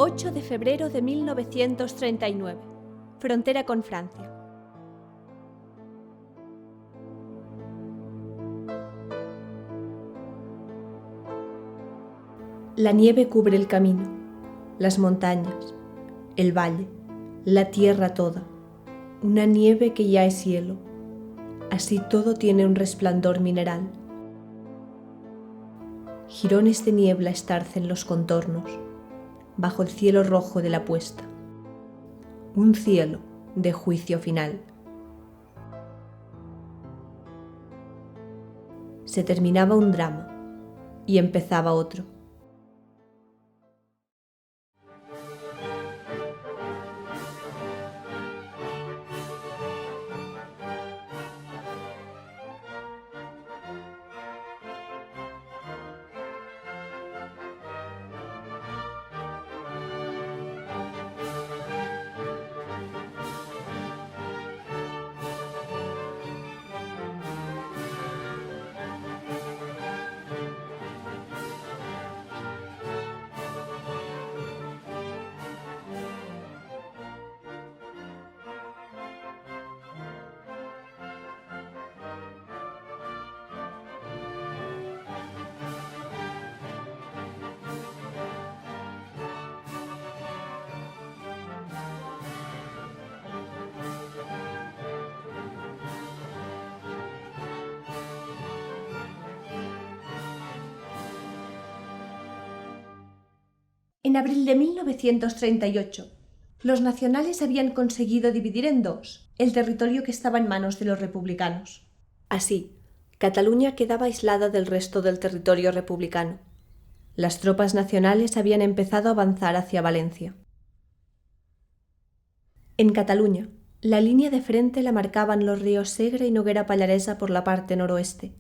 8 de febrero de 1939. Frontera con Francia. La nieve cubre el camino, las montañas, el valle, la tierra toda, una nieve que ya es hielo. Así todo tiene un resplandor mineral. Jirones de niebla estarcen los contornos, bajo el cielo rojo de la puesta. Un cielo de juicio final. Se terminaba un drama y empezaba otro. En abril de 1938, los nacionales habían conseguido dividir en dos el territorio que estaba en manos de los republicanos. Así, Cataluña quedaba aislada del resto del territorio republicano. Las tropas nacionales habían empezado a avanzar hacia Valencia. En Cataluña, la línea de frente la marcaban los ríos Segre y Noguera Pallaresa por la parte noroeste.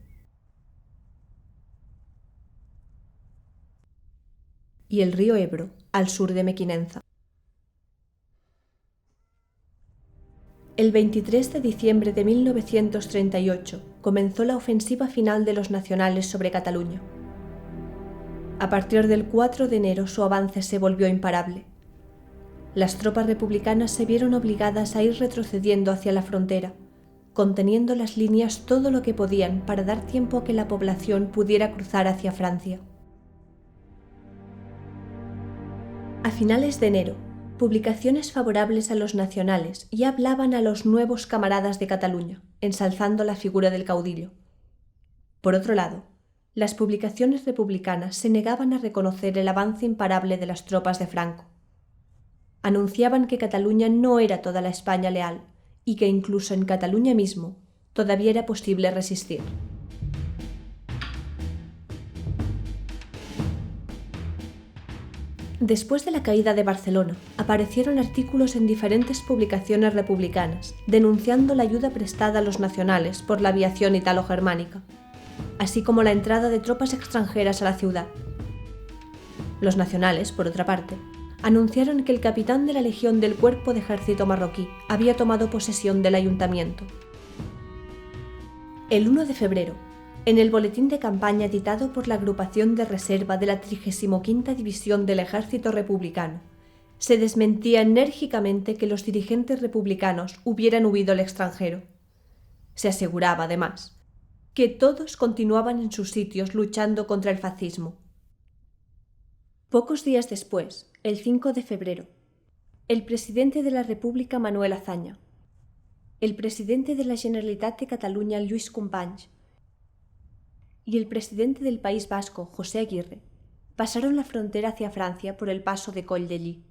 Y el río Ebro, al sur de Mequinenza. El 23 de diciembre de 1938 comenzó la ofensiva final de los nacionales sobre Cataluña. A partir del 4 de enero su avance se volvió imparable. Las tropas republicanas se vieron obligadas a ir retrocediendo hacia la frontera, conteniendo las líneas todo lo que podían para dar tiempo a que la población pudiera cruzar hacia Francia. A finales de enero, publicaciones favorables a los nacionales ya hablaban a los nuevos camaradas de Cataluña, ensalzando la figura del caudillo. Por otro lado, las publicaciones republicanas se negaban a reconocer el avance imparable de las tropas de Franco. Anunciaban que Cataluña no era toda la España leal y que incluso en Cataluña mismo todavía era posible resistir. Después de la caída de Barcelona, aparecieron artículos en diferentes publicaciones republicanas denunciando la ayuda prestada a los nacionales por la aviación italo-germánica, así como la entrada de tropas extranjeras a la ciudad. Los nacionales, por otra parte, anunciaron que el capitán de la Legión del Cuerpo de Ejército marroquí había tomado posesión del ayuntamiento. El 1 de febrero, en el boletín de campaña editado por la Agrupación de Reserva de la 35ª División del Ejército Republicano, se desmentía enérgicamente que los dirigentes republicanos hubieran huido al extranjero. Se aseguraba, además, que todos continuaban en sus sitios luchando contra el fascismo. Pocos días después, el 5 de febrero, el presidente de la República, Manuel Azaña, el presidente de la Generalitat de Cataluña, Lluís Companys, y el presidente del País Vasco, José Aguirre, pasaron la frontera hacia Francia por el paso de Coll de Lly.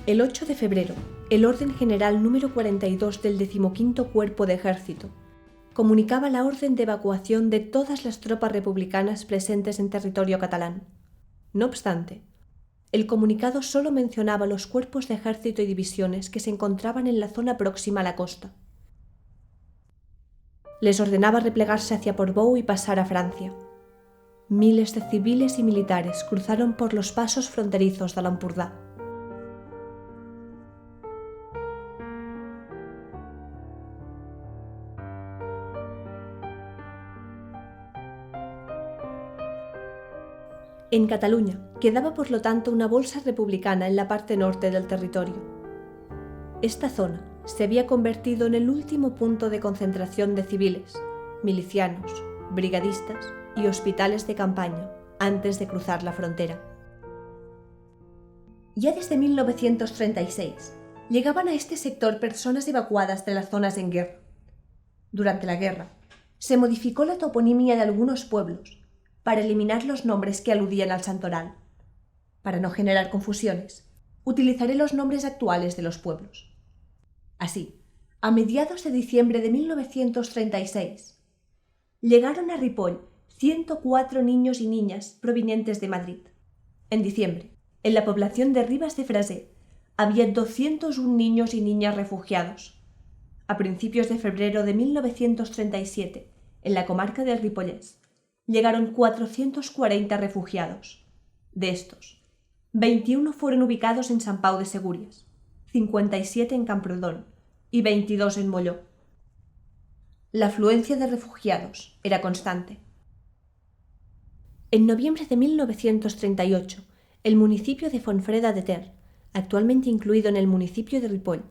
El 8 de febrero, el Orden General número 42 del 15º Cuerpo de Ejército, comunicaba la orden de evacuación de todas las tropas republicanas presentes en territorio catalán. No obstante, el comunicado solo mencionaba los cuerpos de ejército y divisiones que se encontraban en la zona próxima a la costa. Les ordenaba replegarse hacia Portbou y pasar a Francia. Miles de civiles y militares cruzaron por los pasos fronterizos de l'Empordà. En Cataluña quedaba por lo tanto una bolsa republicana en la parte norte del territorio. Esta zona se había convertido en el último punto de concentración de civiles, milicianos, brigadistas y hospitales de campaña antes de cruzar la frontera. Ya desde 1936 llegaban a este sector personas evacuadas de las zonas en guerra. Durante la guerra, se modificó la toponimia de algunos pueblos para eliminar los nombres que aludían al santoral. Para no generar confusiones, utilizaré los nombres actuales de los pueblos. Así, a mediados de diciembre de 1936, llegaron a Ripoll 104 niños y niñas provenientes de Madrid. En diciembre, en la población de Ribas de Freser, había 201 niños y niñas refugiados. A principios de febrero de 1937, en la comarca del Ripollès, llegaron 440 refugiados. De estos, 21 fueron ubicados en Sant Pau de Segúries, 57 en Camprodon y 22 en Molló. La afluencia de refugiados era constante. En noviembre de 1938, el municipio de Fontfreda de Ter, actualmente incluido en el municipio de Ripoll,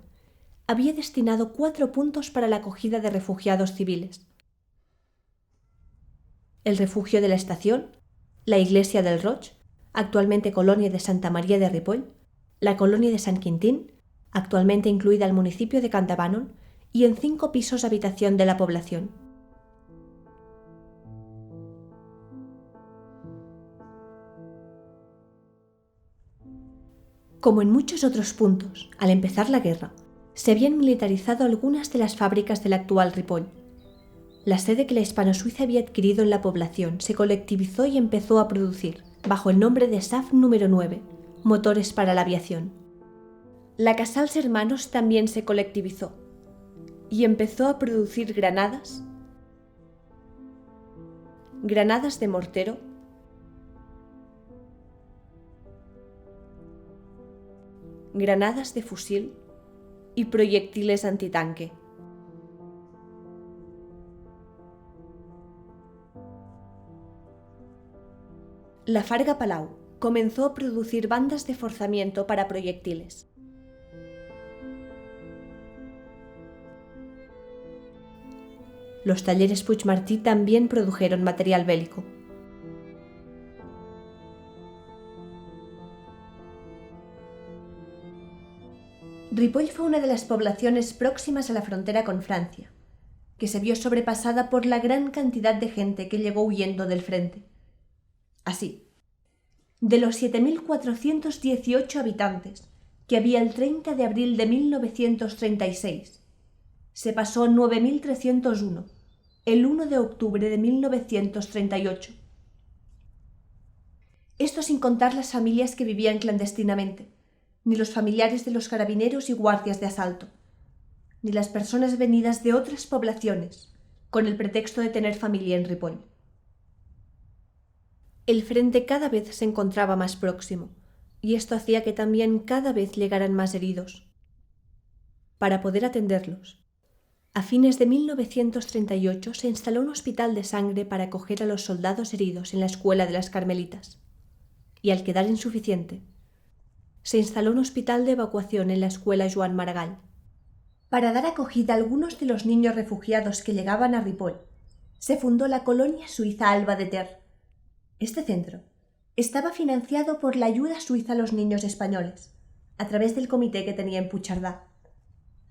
había destinado 4 puntos para la acogida de refugiados civiles. El refugio de la Estación, la iglesia del Roig, actualmente colonia de Santa María de Ripoll, la colonia de Sant Quintín, actualmente incluida al municipio de Campdevànol, y en 5 pisos de habitación de la población. Como en muchos otros puntos, al empezar la guerra, se habían militarizado algunas de las fábricas del actual Ripoll. La sede que la Hispano-Suiza había adquirido en la población se colectivizó y empezó a producir, bajo el nombre de SAF número 9, motores para la aviación. La Casals Hermanos también se colectivizó y empezó a producir granadas de mortero, granadas de fusil y proyectiles antitanque. La Farga Palau comenzó a producir bandas de forzamiento para proyectiles. Los talleres Puigmartí también produjeron material bélico. Ripoll fue una de las poblaciones próximas a la frontera con Francia, que se vio sobrepasada por la gran cantidad de gente que llegó huyendo del frente. Así, de los 7.418 habitantes que había el 30 de abril de 1936, se pasó a 9.301 el 1 de octubre de 1938. Esto sin contar las familias que vivían clandestinamente, ni los familiares de los carabineros y guardias de asalto, ni las personas venidas de otras poblaciones con el pretexto de tener familia en Ripoll. El frente cada vez se encontraba más próximo, y esto hacía que también cada vez llegaran más heridos. Para poder atenderlos, a fines de 1938 se instaló un hospital de sangre para acoger a los soldados heridos en la Escuela de las Carmelitas, y al quedar insuficiente, se instaló un hospital de evacuación en la Escuela Joan Maragall. Para dar acogida a algunos de los niños refugiados que llegaban a Ripoll, se fundó la colonia suiza Alba de Ter. Este centro estaba financiado por la ayuda suiza a los niños españoles, a través del comité que tenía en Puigcerdà,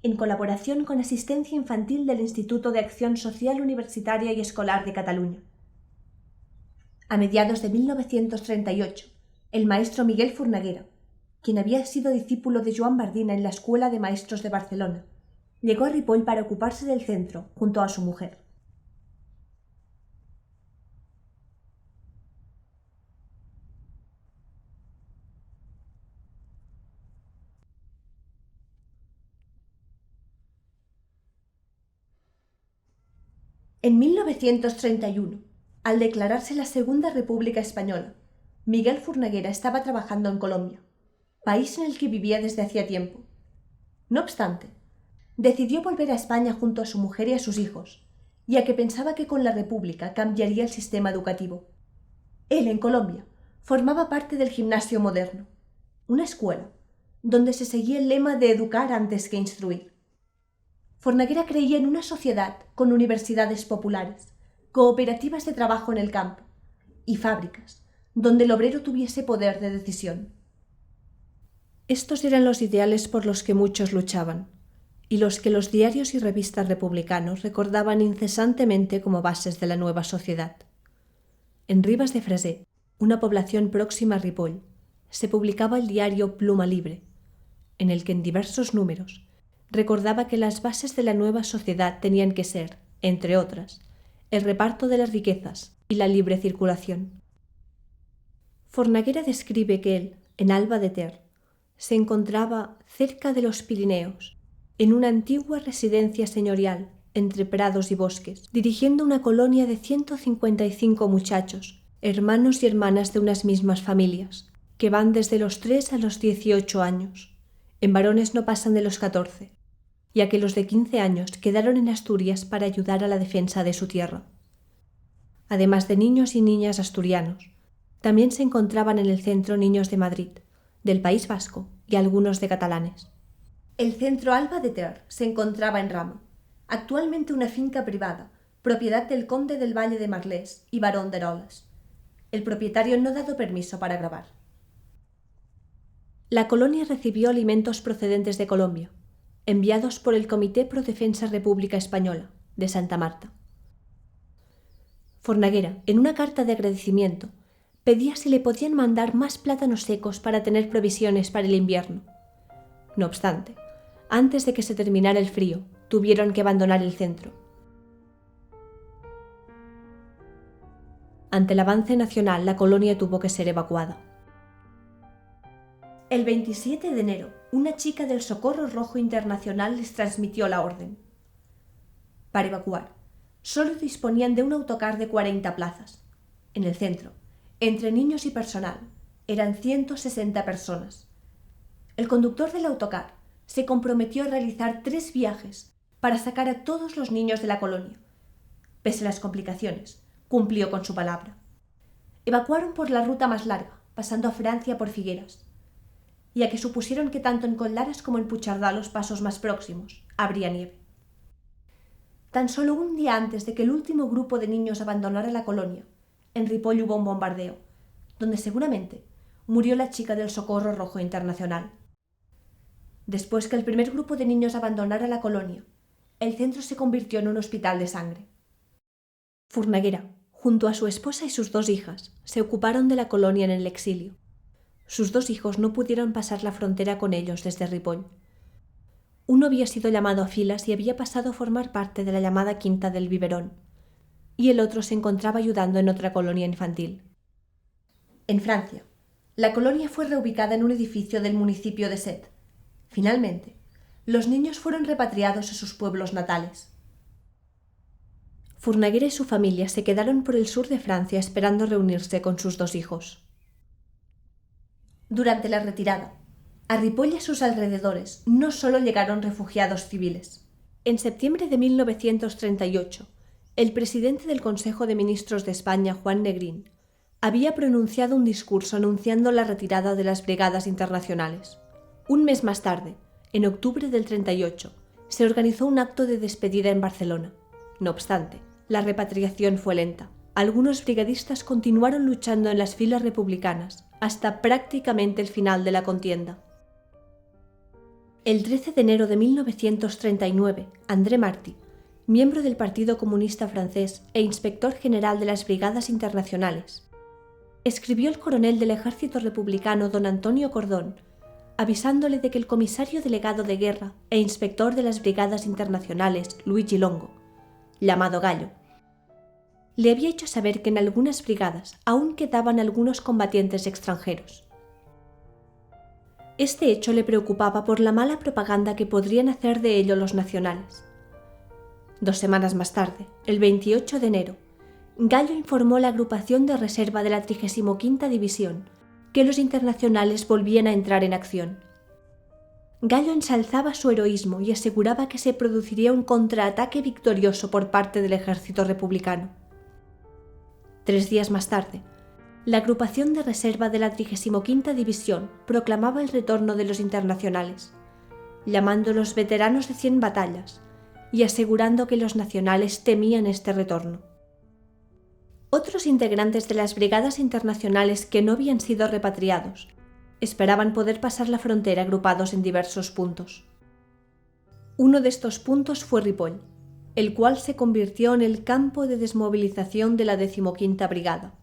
en colaboración con Asistencia Infantil del Instituto de Acción Social Universitaria y Escolar de Cataluña. A mediados de 1938, el maestro Miguel Fornaguera, quien había sido discípulo de Joan Bardina en la Escuela de Maestros de Barcelona, llegó a Ripoll para ocuparse del centro junto a su mujer. En 1931, al declararse la Segunda República Española, Miguel Fornaguera estaba trabajando en Colombia, país en el que vivía desde hacía tiempo. No obstante, decidió volver a España junto a su mujer y a sus hijos, ya que pensaba que con la República cambiaría el sistema educativo. Él, en Colombia, formaba parte del Gimnasio Moderno, una escuela donde se seguía el lema de educar antes que instruir. Fornaguera creía en una sociedad con universidades populares, cooperativas de trabajo en el campo y fábricas donde el obrero tuviese poder de decisión. Estos eran los ideales por los que muchos luchaban, y los que los diarios y revistas republicanos recordaban incesantemente como bases de la nueva sociedad. En Ribes de Freser, una población próxima a Ripoll, se publicaba el diario Pluma Libre, en el que en diversos números recordaba que las bases de la nueva sociedad tenían que ser, entre otras, el reparto de las riquezas y la libre circulación. Fornaguera describe que él, en Alba de Ter, se encontraba cerca de los Pirineos, en una antigua residencia señorial entre prados y bosques, dirigiendo una colonia de 155 muchachos, hermanos y hermanas de unas mismas familias, que van desde los 3 a los 18 años. En varones no pasan de los 14, ya que los de 15 años quedaron en Asturias para ayudar a la defensa de su tierra. Además de niños y niñas asturianos, también se encontraban en el centro niños de Madrid, del País Vasco y algunos de catalanes. El centro Alba de Ter se encontraba en Rama, actualmente una finca privada, propiedad del conde del Valle de Marlés y barón de Eroles. El propietario no ha dado permiso para grabar. La colonia recibió alimentos procedentes de Colombia, enviados por el Comité Pro Defensa República Española, de Santa Marta. Fornaguera, en una carta de agradecimiento, pedía si le podían mandar más plátanos secos para tener provisiones para el invierno. No obstante, antes de que se terminara el frío, tuvieron que abandonar el centro. Ante el avance nacional, la colonia tuvo que ser evacuada. El 27 de enero, una chica del Socorro Rojo Internacional les transmitió la orden. Para evacuar, solo disponían de un autocar de 40 plazas. En el centro, entre niños y personal, eran 160 personas. El conductor del autocar se comprometió a realizar 3 viajes para sacar a todos los niños de la colonia. Pese a las complicaciones, cumplió con su palabra. Evacuaron por la ruta más larga, pasando a Francia por Figueras, ya que supusieron que tanto en Collares como en Puigcerdà, los pasos más próximos, habría nieve. Tan solo un día antes de que el último grupo de niños abandonara la colonia, en Ripoll hubo un bombardeo, donde seguramente murió la chica del Socorro Rojo Internacional. Después que el primer grupo de niños abandonara la colonia, el centro se convirtió en un hospital de sangre. Fornaguera, junto a su esposa y sus 2 hijas, se ocuparon de la colonia en el exilio. Sus 2 hijos no pudieron pasar la frontera con ellos desde Ripoll. Uno había sido llamado a filas y había pasado a formar parte de la llamada Quinta del Biberón, y el otro se encontraba ayudando en otra colonia infantil. En Francia, la colonia fue reubicada en un edificio del municipio de Sète. Finalmente, los niños fueron repatriados a sus pueblos natales. Fornaguera y su familia se quedaron por el sur de Francia esperando reunirse con sus 2 hijos. Durante la retirada, a Ripoll y a sus alrededores no solo llegaron refugiados civiles. En septiembre de 1938, el presidente del Consejo de Ministros de España, Juan Negrín, había pronunciado un discurso anunciando la retirada de las brigadas internacionales. Un mes más tarde, en octubre del 38, se organizó un acto de despedida en Barcelona. No obstante, la repatriación fue lenta. Algunos brigadistas continuaron luchando en las filas republicanas hasta prácticamente el final de la contienda. El 13 de enero de 1939, André Marty, miembro del Partido Comunista Francés e inspector general de las Brigadas Internacionales, escribió al coronel del Ejército Republicano don Antonio Cordón, avisándole de que el comisario delegado de guerra e inspector de las Brigadas Internacionales, Luigi Longo, llamado Gallo, le había hecho saber que en algunas brigadas aún quedaban algunos combatientes extranjeros. Este hecho le preocupaba por la mala propaganda que podrían hacer de ello los nacionales. 2 semanas más tarde, el 28 de enero, Gallo informó a la agrupación de reserva de la 35ª División que los internacionales volvían a entrar en acción. Gallo ensalzaba su heroísmo y aseguraba que se produciría un contraataque victorioso por parte del ejército republicano. 3 días más tarde, la agrupación de reserva de la 35ª División proclamaba el retorno de los internacionales, llamándolos veteranos de 100 batallas y asegurando que los nacionales temían este retorno. Otros integrantes de las brigadas internacionales que no habían sido repatriados esperaban poder pasar la frontera agrupados en diversos puntos. Uno de estos puntos fue Ripoll, el cual se convirtió en el campo de desmovilización de la 15ª Brigada.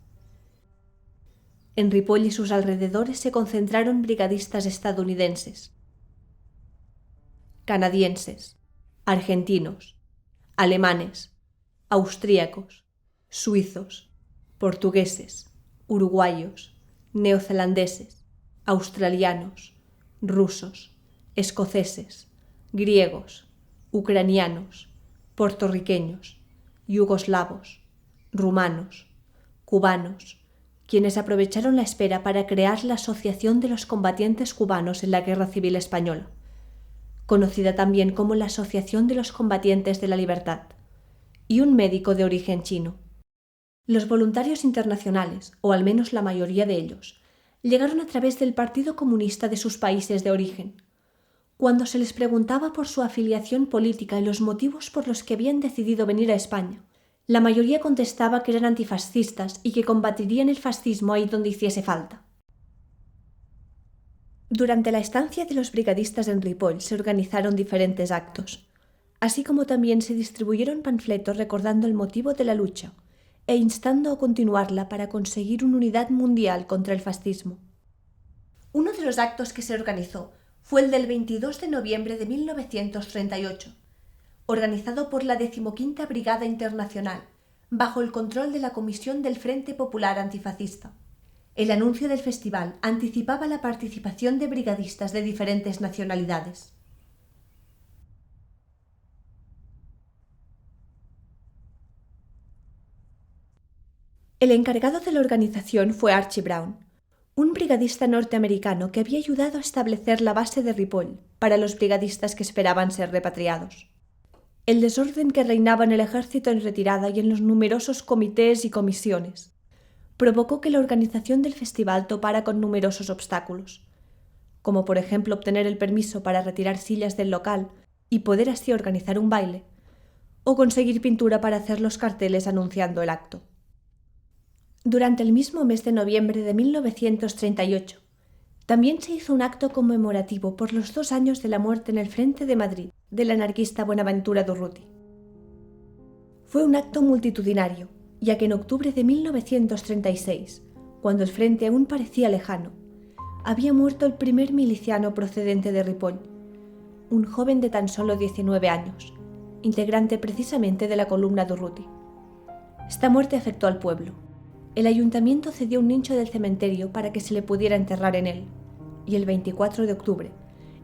En Ripoll y sus alrededores se concentraron brigadistas estadounidenses, canadienses, argentinos, alemanes, austríacos, suizos, portugueses, uruguayos, neozelandeses, australianos, rusos, escoceses, griegos, ucranianos, puertorriqueños, yugoslavos, rumanos, cubanos, quienes aprovecharon la espera para crear la Asociación de los Combatientes Cubanos en la Guerra Civil Española, conocida también como la Asociación de los Combatientes de la Libertad, y un médico de origen chino. Los voluntarios internacionales, o al menos la mayoría de ellos, llegaron a través del Partido Comunista de sus países de origen. Cuando se les preguntaba por su afiliación política y los motivos por los que habían decidido venir a España, la mayoría contestaba que eran antifascistas y que combatirían el fascismo ahí donde hiciese falta. Durante la estancia de los brigadistas en Ripoll se organizaron diferentes actos, así como también se distribuyeron panfletos recordando el motivo de la lucha e instando a continuarla para conseguir una unidad mundial contra el fascismo. Uno de los actos que se organizó fue el del 22 de noviembre de 1938, organizado por la 15ª Brigada Internacional, bajo el control de la Comisión del Frente Popular Antifascista. El anuncio del festival anticipaba la participación de brigadistas de diferentes nacionalidades. El encargado de la organización fue Archie Brown, un brigadista norteamericano que había ayudado a establecer la base de Ripoll para los brigadistas que esperaban ser repatriados. El desorden que reinaba en el ejército en retirada y en los numerosos comités y comisiones provocó que la organización del festival topara con numerosos obstáculos, como por ejemplo obtener el permiso para retirar sillas del local y poder así organizar un baile, o conseguir pintura para hacer los carteles anunciando el acto. Durante el mismo mes de noviembre de 1938, también se hizo un acto conmemorativo por los 2 años de la muerte en el frente de Madrid del anarquista Buenaventura Durruti. Fue un acto multitudinario, ya que en octubre de 1936, cuando el frente aún parecía lejano, había muerto el primer miliciano procedente de Ripoll, un joven de tan solo 19 años, integrante precisamente de la columna Durruti. Esta muerte afectó al pueblo. El ayuntamiento cedió un nicho del cementerio para que se le pudiera enterrar en él, y el 24 de octubre,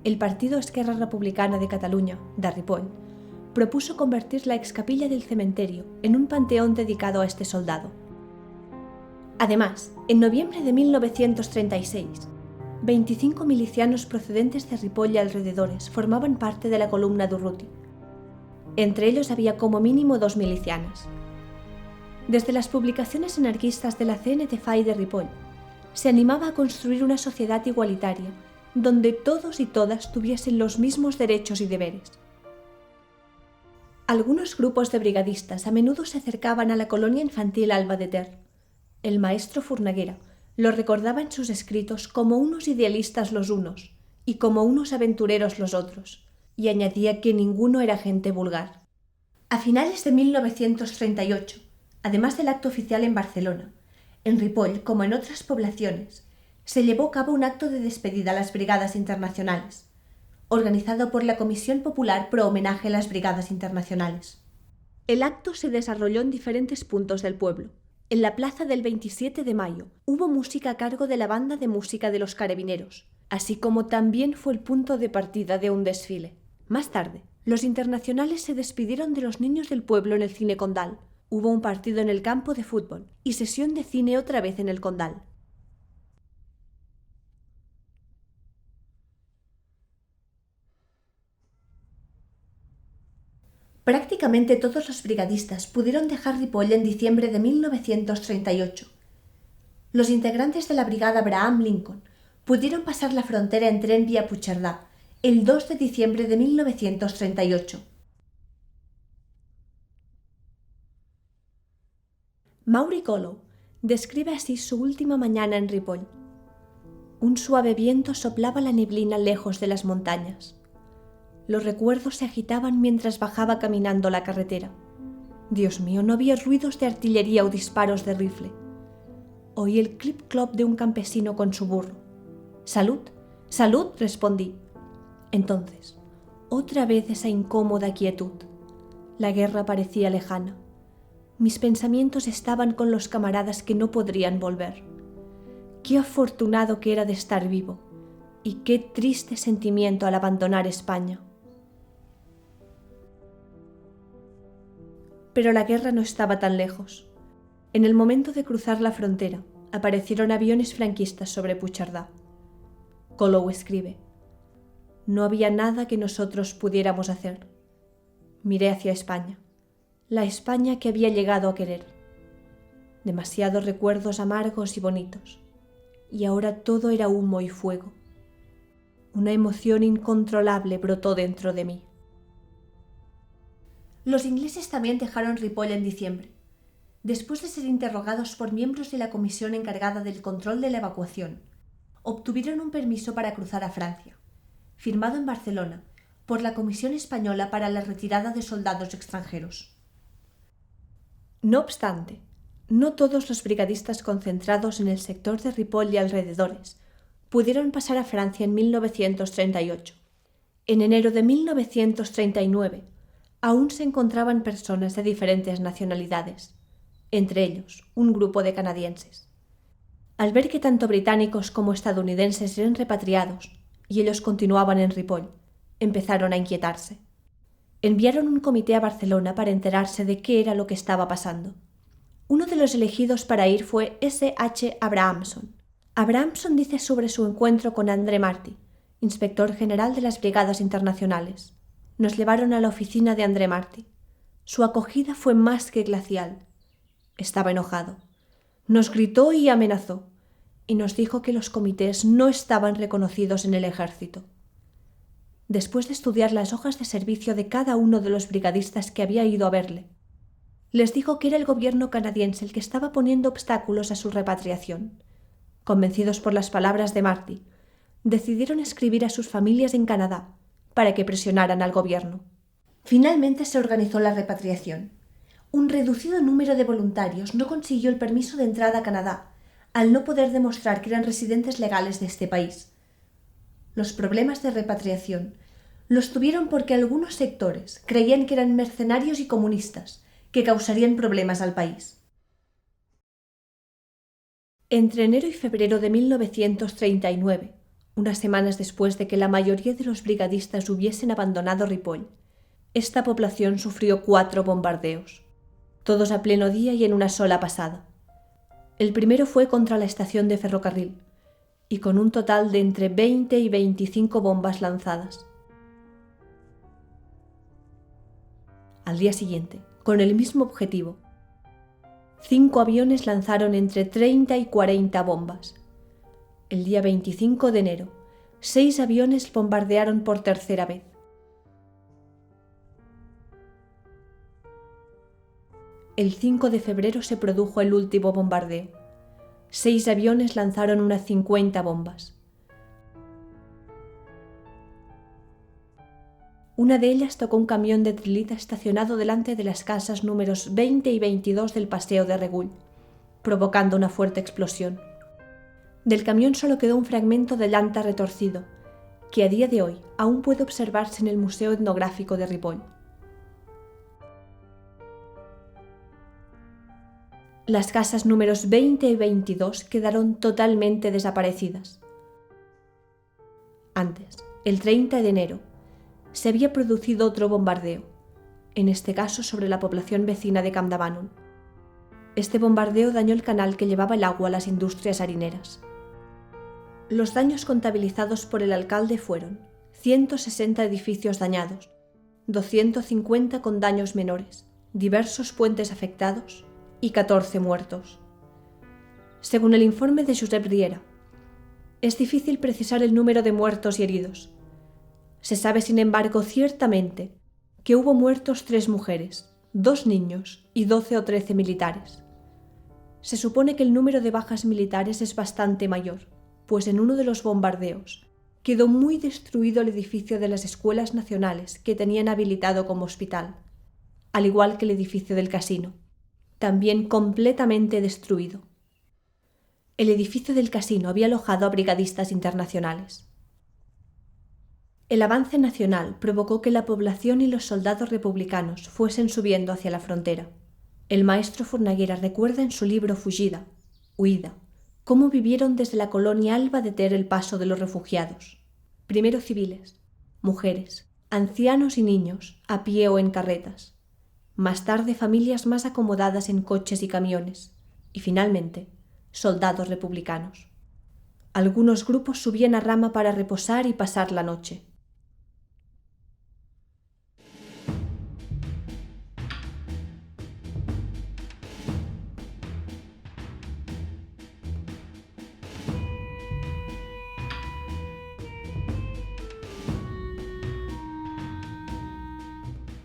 el Partido Esquerra Republicana de Catalunya, de Ripoll, propuso convertir la excapilla del cementerio en un panteón dedicado a este soldado. Además, en noviembre de 1936, 25 milicianos procedentes de Ripoll y alrededores formaban parte de la columna Durruti. Entre ellos había como mínimo 2 milicianas. Desde las publicaciones anarquistas de la CNT-FAI de Ripoll, se animaba a construir una sociedad igualitaria, donde todos y todas tuviesen los mismos derechos y deberes. Algunos grupos de brigadistas a menudo se acercaban a la colonia infantil Alba de Ter. El maestro Furnaguera lo recordaba en sus escritos como unos idealistas los unos y como unos aventureros los otros, y añadía que ninguno era gente vulgar. A finales de 1938, además del acto oficial en Barcelona, en Ripoll, como en otras poblaciones, se llevó a cabo un acto de despedida a las brigadas internacionales, organizado por la Comisión Popular pro homenaje a las brigadas internacionales. El acto se desarrolló en diferentes puntos del pueblo. En la plaza del 27 de mayo hubo música a cargo de la banda de música de los carabineros, así como también fue el punto de partida de un desfile. Más tarde, Los internacionales se despidieron de los niños del pueblo en el Cine Condal. Hubo un partido en el campo de fútbol y sesión de cine otra vez en el Condal. Prácticamente todos los brigadistas pudieron dejar Ripoll en diciembre de 1938. Los integrantes de la brigada Abraham Lincoln pudieron pasar la frontera en tren vía Puigcerdà el 2 de diciembre de 1938. Maury Collow describe así su última mañana en Ripoll. Un suave viento soplaba la neblina lejos de las montañas. Los recuerdos se agitaban mientras bajaba caminando la carretera. Dios mío, no había ruidos de artillería o disparos de rifle. Oí el clip-clop de un campesino con su burro. «¡Salud! ¡Salud!», respondí. Entonces, otra vez esa incómoda quietud. La guerra parecía lejana. Mis pensamientos estaban con los camaradas que no podrían volver. Qué afortunado que era de estar vivo, y qué triste sentimiento al abandonar España. Pero la guerra no estaba tan lejos. En el momento de cruzar la frontera, aparecieron aviones franquistas sobre Puigcerdà. Collow escribe: «No había nada que nosotros pudiéramos hacer. Miré hacia España, la España que había llegado a querer. Demasiados recuerdos amargos y bonitos, y ahora todo era humo y fuego. Una emoción incontrolable brotó dentro de mí». Los ingleses también dejaron Ripoll en diciembre, después de ser interrogados por miembros de la comisión encargada del control de la evacuación. Obtuvieron un permiso para cruzar a Francia, firmado en Barcelona por la Comisión Española para la Retirada de Soldados Extranjeros. No obstante, no todos los brigadistas concentrados en el sector de Ripoll y alrededores pudieron pasar a Francia en 1938. En enero de 1939, aún se encontraban personas de diferentes nacionalidades, entre ellos un grupo de canadienses. Al ver que tanto británicos como estadounidenses eran repatriados y ellos continuaban en Ripoll, empezaron a inquietarse. Enviaron un comité a Barcelona para enterarse de qué era lo que estaba pasando. Uno de los elegidos para ir fue S. H. Abrahamson. Abrahamson dice sobre su encuentro con André Marty, inspector general de las Brigadas Internacionales. Nos llevaron a la oficina de André Marty. Su acogida fue más que glacial. Estaba enojado. Nos gritó y amenazó, y nos dijo que los comités no estaban reconocidos en el ejército. Después de estudiar las hojas de servicio de cada uno de los brigadistas que había ido a verle, les dijo que era el gobierno canadiense el que estaba poniendo obstáculos a su repatriación. Convencidos por las palabras de Marty, decidieron escribir a sus familias en Canadá para que presionaran al gobierno. Finalmente se organizó la repatriación. Un reducido número de voluntarios no consiguió el permiso de entrada a Canadá, al no poder demostrar que eran residentes legales de este país. Los problemas de repatriación los tuvieron porque algunos sectores creían que eran mercenarios y comunistas, que causarían problemas al país. Entre enero y febrero de 1939, unas semanas después de que la mayoría de los brigadistas hubiesen abandonado Ripoll, esta población sufrió 4 bombardeos, todos a pleno día y en una sola pasada. El primero fue contra la estación de ferrocarril, y con un total de entre 20 y 25 bombas lanzadas. Al día siguiente, con el mismo objetivo, 5 aviones lanzaron entre 30 y 40 bombas. El día 25 de enero, 6 aviones bombardearon por tercera vez. El 5 de febrero se produjo el último bombardeo. 6 aviones lanzaron unas 50 bombas. Una de ellas tocó un camión de trilita estacionado delante de las casas números 20 y 22 del Paseo de Regull, provocando una fuerte explosión. Del camión solo quedó un fragmento de llanta retorcido, que a día de hoy aún puede observarse en el Museo Etnográfico de Ripoll. Las casas números 20 y 22 quedaron totalmente desaparecidas. Antes, el 30 de enero, se había producido otro bombardeo, en este caso sobre la población vecina de Campdevànol. Este bombardeo dañó el canal que llevaba el agua a las industrias harineras. Los daños contabilizados por el alcalde fueron 160 edificios dañados, 250 con daños menores, diversos puentes afectados y 14 muertos. Según el informe de Josep Riera, es difícil precisar el número de muertos y heridos. Se sabe, sin embargo, ciertamente que hubo muertos 3 mujeres, 2 niños y 12 o 13 militares. Se supone que el número de bajas militares es bastante mayor, pues en uno de los bombardeos quedó muy destruido el edificio de las escuelas nacionales que tenían habilitado como hospital, al igual que el edificio del casino, también completamente destruido. El edificio del casino había alojado a brigadistas internacionales. El avance nacional provocó que la población y los soldados republicanos fuesen subiendo hacia la frontera. El maestro Fornaguera recuerda en su libro Fugida, Huida, cómo vivieron desde la colonia Alba de Ter el paso de los refugiados. Primero civiles, mujeres, ancianos y niños, a pie o en carretas. Más tarde familias más acomodadas en coches y camiones. Y finalmente, soldados republicanos. Algunos grupos subían a rama para reposar y pasar la noche.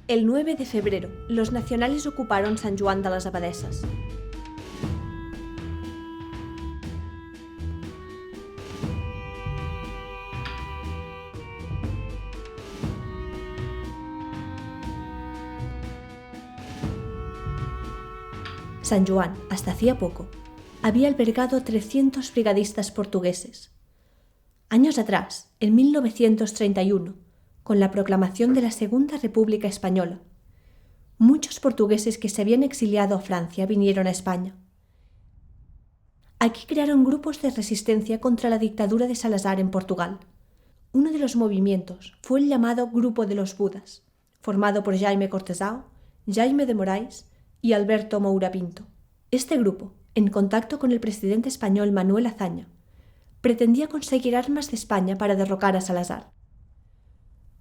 El 9 de febrero, los nacionales ocuparon San Joan de las Abadesses. San Joan, hasta hacía poco, había albergado 300 brigadistas portugueses. Años atrás, en 1931, con la proclamación de la Segunda República Española, muchos portugueses que se habían exiliado a Francia vinieron a España. Aquí crearon grupos de resistencia contra la dictadura de Salazar en Portugal. Uno de los movimientos fue el llamado Grupo de los Budas, formado por Jaime Cortesão, Jaime de Moraes y Alberto Moura Pinto. Este grupo, en contacto con el presidente español Manuel Azaña, pretendía conseguir armas de España para derrocar a Salazar.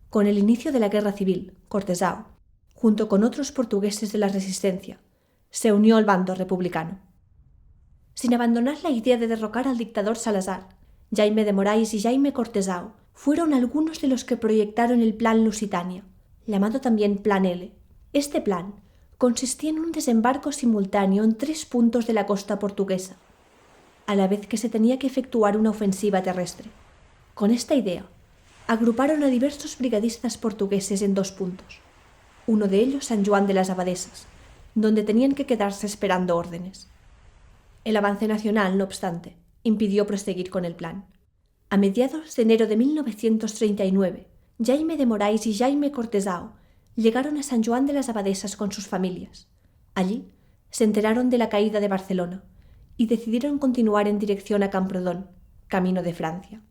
Con el inicio de la Guerra Civil, Cortesão, junto con otros portugueses de la Resistencia, se unió al bando republicano. Sin abandonar la idea de derrocar al dictador Salazar, Jaime de Moraes y Jaime Cortesão fueron algunos de los que proyectaron el Plan Lusitania, llamado también Plan L. Este plan consistía en un desembarco simultáneo en 3 puntos de la costa portuguesa, a la vez que se tenía que efectuar una ofensiva terrestre. Con esta idea, agruparon a diversos brigadistas portugueses en 2 puntos, uno de ellos San Joan de las Abadesses, donde tenían que quedarse esperando órdenes. El avance nacional, no obstante, impidió proseguir con el plan. A mediados de enero de 1939, Jaime de Moraes y Jaime Cortesão llegaron a San Joan de las Abadesses con sus familias. Allí se enteraron de la caída de Barcelona y decidieron continuar en dirección a Camprodon, camino de Francia.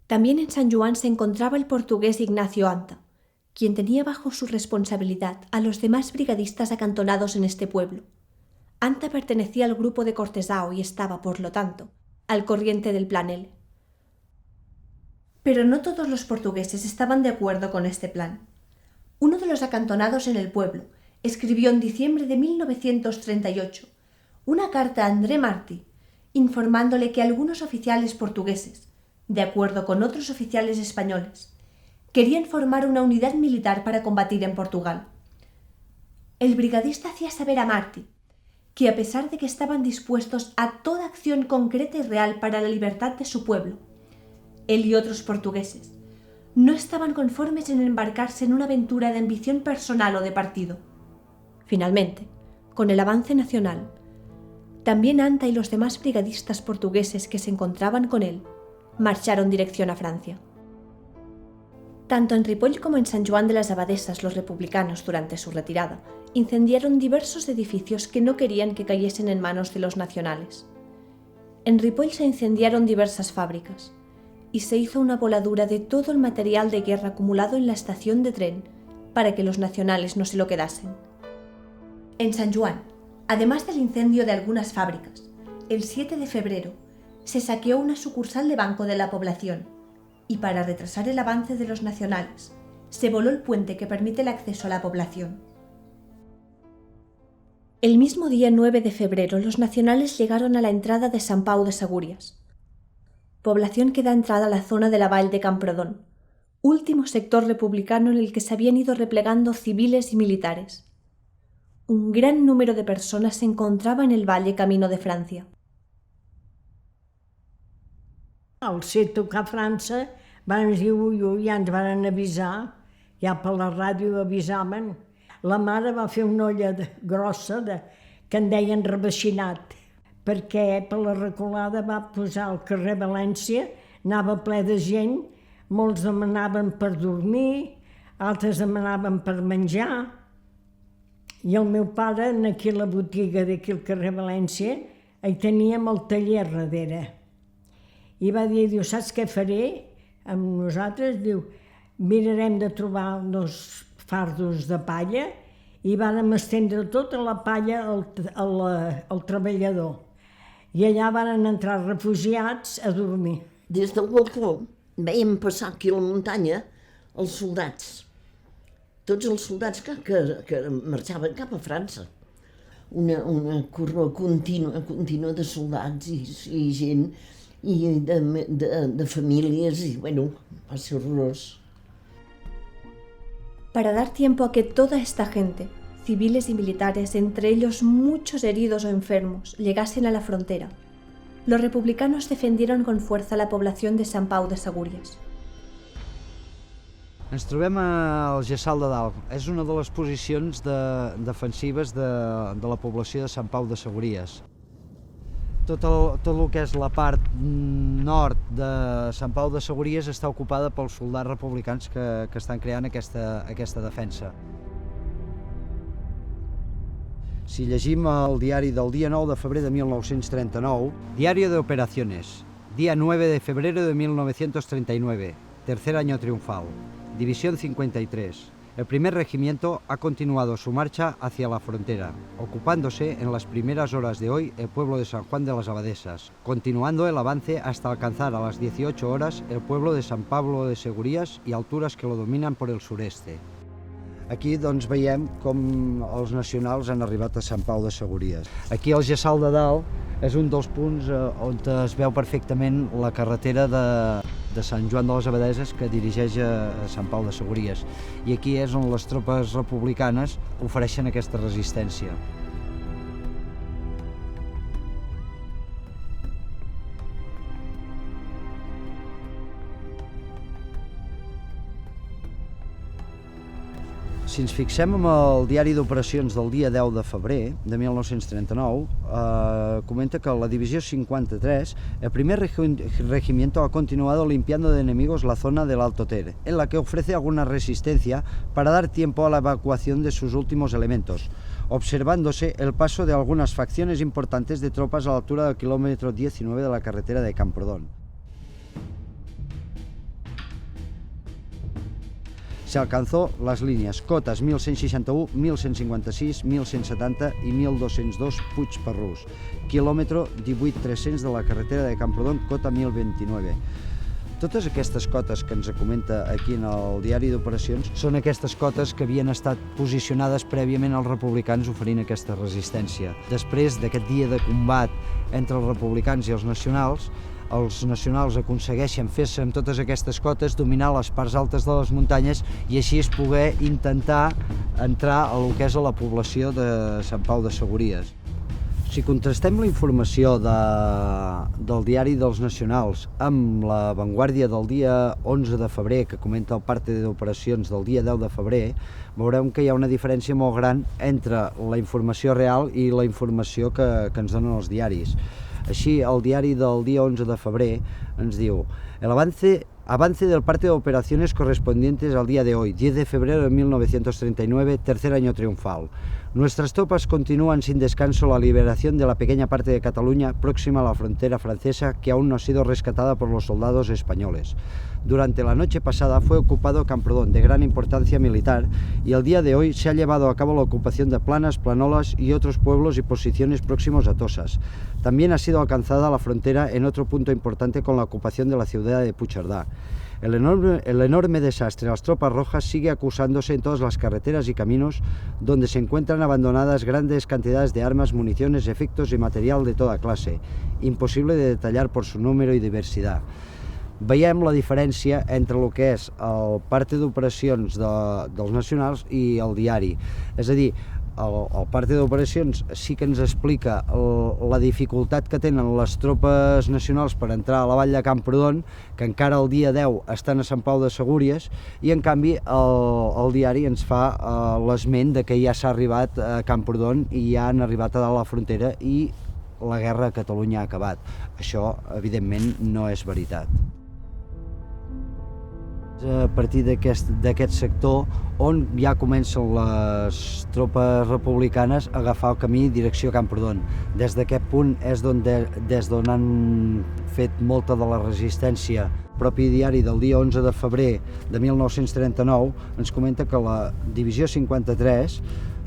También en San Joan se encontraba el portugués Ignacio Anta, quien tenía bajo su responsabilidad a los demás brigadistas acantonados en este pueblo. Anta pertenecía al grupo de Cortesão y estaba, por lo tanto, al corriente del Plan L. Pero no todos los portugueses estaban de acuerdo con este plan. Uno de los acantonados en el pueblo escribió en diciembre de 1938 una carta a André Martí informándole que algunos oficiales portugueses, de acuerdo con otros oficiales españoles, querían formar una unidad militar para combatir en Portugal. El brigadista hacía saber a Martí que, a pesar de que estaban dispuestos a toda acción concreta y real para la libertad de su pueblo, él y otros portugueses no estaban conformes en embarcarse en una aventura de ambición personal o de partido. Finalmente, con el avance nacional, también Anta y los demás brigadistas portugueses que se encontraban con él marcharon dirección a Francia. Tanto en Ripoll como en San Joan de las Abadesses los republicanos, durante su retirada, incendiaron diversos edificios que no querían que cayesen en manos de los nacionales. En Ripoll se incendiaron diversas fábricas. y se hizo una voladura de todo el material de guerra acumulado en la estación de tren para que los nacionales no se lo quedasen. En San Juan, además del incendio de algunas fábricas, el 7 de febrero se saqueó una sucursal de Banco de la Población y para retrasar el avance de los nacionales, se voló el puente que permite el acceso a la población. El mismo día 9 de febrero los nacionales llegaron a la entrada de Sant Pau de Segúries, población que da entrada a la zona de la Vall de Camprodon, último sector republicano en el que se habían ido replegando civiles y militares. Un gran número de personas se encontraba en el valle camino de Francia. Al ser tocar França, van dir ui, ja ens van avisar, ja per la ràdio avisaven. La mare va fer una olla grossa que en deien rebaixinat, perquè per la reculada va posar al carrer València, anava ple de gent, molts demanaven per dormir, altres demanaven per menjar, i el meu pare, aquí a la botiga d'aquí al carrer València, hi teníem el taller darrere. I va dir, saps què faré amb nosaltres? Diu, mirarem de trobar uns fardos de palla i vàrem estendre tota la palla al treballador. I allà van entrar refugiats a dormir. Des del balcó veiem passar aquí a la muntanya els soldats. Tots els soldats que marxaven cap a França. Una corró contínua de soldats i gent i de famílies i, bueno, va ser horrorós. Para dar tiempo a que toda esta gente, civiles y militares, entre ellos muchos heridos o enfermos, llegasen a la frontera, los republicanos defendieron con fuerza la población de Sant Pau de Segúries. Ens trobem al Gessal de Dalt. És una de les posicions defensives de la població de Sant Pau de Segúries. Tot el que és la part nord de Sant Pau de Segúries està ocupada pels soldats republicans que estan creant aquesta defensa. Si llegim el diari del dia 9 de febrer de 1939, Diario de Operaciones, día 9 de febrero de 1939, tercer año triunfal, División 53. El primer regimiento ha continuado su marcha hacia la frontera, ocupándose en las primeras horas de hoy el pueblo de San Juan de las Abadesas, continuando el avance hasta alcanzar a las 18 horas el pueblo de San Pablo de Segúries y alturas que lo dominan por el sureste. Aquí doncs veiem com els nacionals han arribat a Sant Pau de Segúries. Aquí el Gessal de Dalt és un dels punts on es veu perfectament la carretera de Sant Joan de les Abadeses que dirigeix a Sant Pau de Segúries. I aquí és on les tropes republicanes ofereixen aquesta resistència. Si ens fixem en el diari d'operacions del dia 10 de febrer de 1939, comenta que la Divisió 53, el primer regimiento ha continuado limpiando de enemigos la zona del Alto Ter, en la que ofrece alguna resistencia para dar tiempo a la evacuación de sus últimos elementos, observándose el paso de algunas facciones importantes de tropas a la altura del kilómetro 19 de la carretera de Camprodon. Se alcanzó las líneas cotes 1161, 1156, 1170 i 1202 Puig Parrús, quilòmetre 18.300 de la carretera de Camprodon, cota 1029. Totes aquestes cotes que ens comenta aquí en el diari d'operacions són aquestes cotes que havien estat posicionades prèviament als republicans oferint aquesta resistència. Després d'aquest dia de combat entre els republicans i els nacionals aconsegueixen fer-se amb totes aquestes cotes, dominar les parts altes de les muntanyes i així es poder intentar entrar a lo que és a la població de Sant Pau de Segúries. Si contrastem la informació del diari dels nacionals amb la Vanguardia del dia 11 de febrer, que comenta el parte d'operacions del dia 10 de febrer, veurem que hi ha una diferència molt gran entre la informació real i la informació que ens donen els diaris. Així, el diari del dia 11 de febrer ens diu: el avance Avance del parte de operaciones correspondientes al día de hoy, 10 de febrero de 1939, tercer año triunfal. Nuestras tropas continúan sin descanso la liberación de la pequeña parte de Cataluña próxima a la frontera francesa que aún no ha sido rescatada por los soldados españoles. Durante la noche pasada fue ocupado Camprodon, de gran importancia militar, y el día de hoy se ha llevado a cabo la ocupación de Planas, Planolas y otros pueblos y posiciones próximos a Toses. También ha sido alcanzada la frontera en otro punto importante con la ocupación de la ciudad de Puigcerdà. El enorme desastre de las tropas rojas sigue acusándose en todas las carreteras y caminos donde se encuentran abandonadas grandes cantidades de armas, municiones, efectos y material de toda clase, imposible de detallar por su número y diversidad. Veiem la diferència entre el que és el parte d'operacions dels nacionals i el diari. És a dir, el parte d'operacions sí que ens explica la dificultat que tenen les tropes nacionals per entrar a la vall de Camprodon, que encara el dia 10 estan a Sant Pau de Segúries, i en canvi el diari ens fa l'esment de que ja s'ha arribat a Camprodon i ja han arribat a dalt la frontera i la guerra a Catalunya ha acabat. Això, evidentment, no és veritat. A partir d'aquest sector on ja comencen les tropes republicanes a agafar el camí direcció Camprodon. Des d'aquest punt és des d'on han fet molta de la resistència. El propi diari del dia 11 de febrer de 1939 ens comenta que la Divisió 53,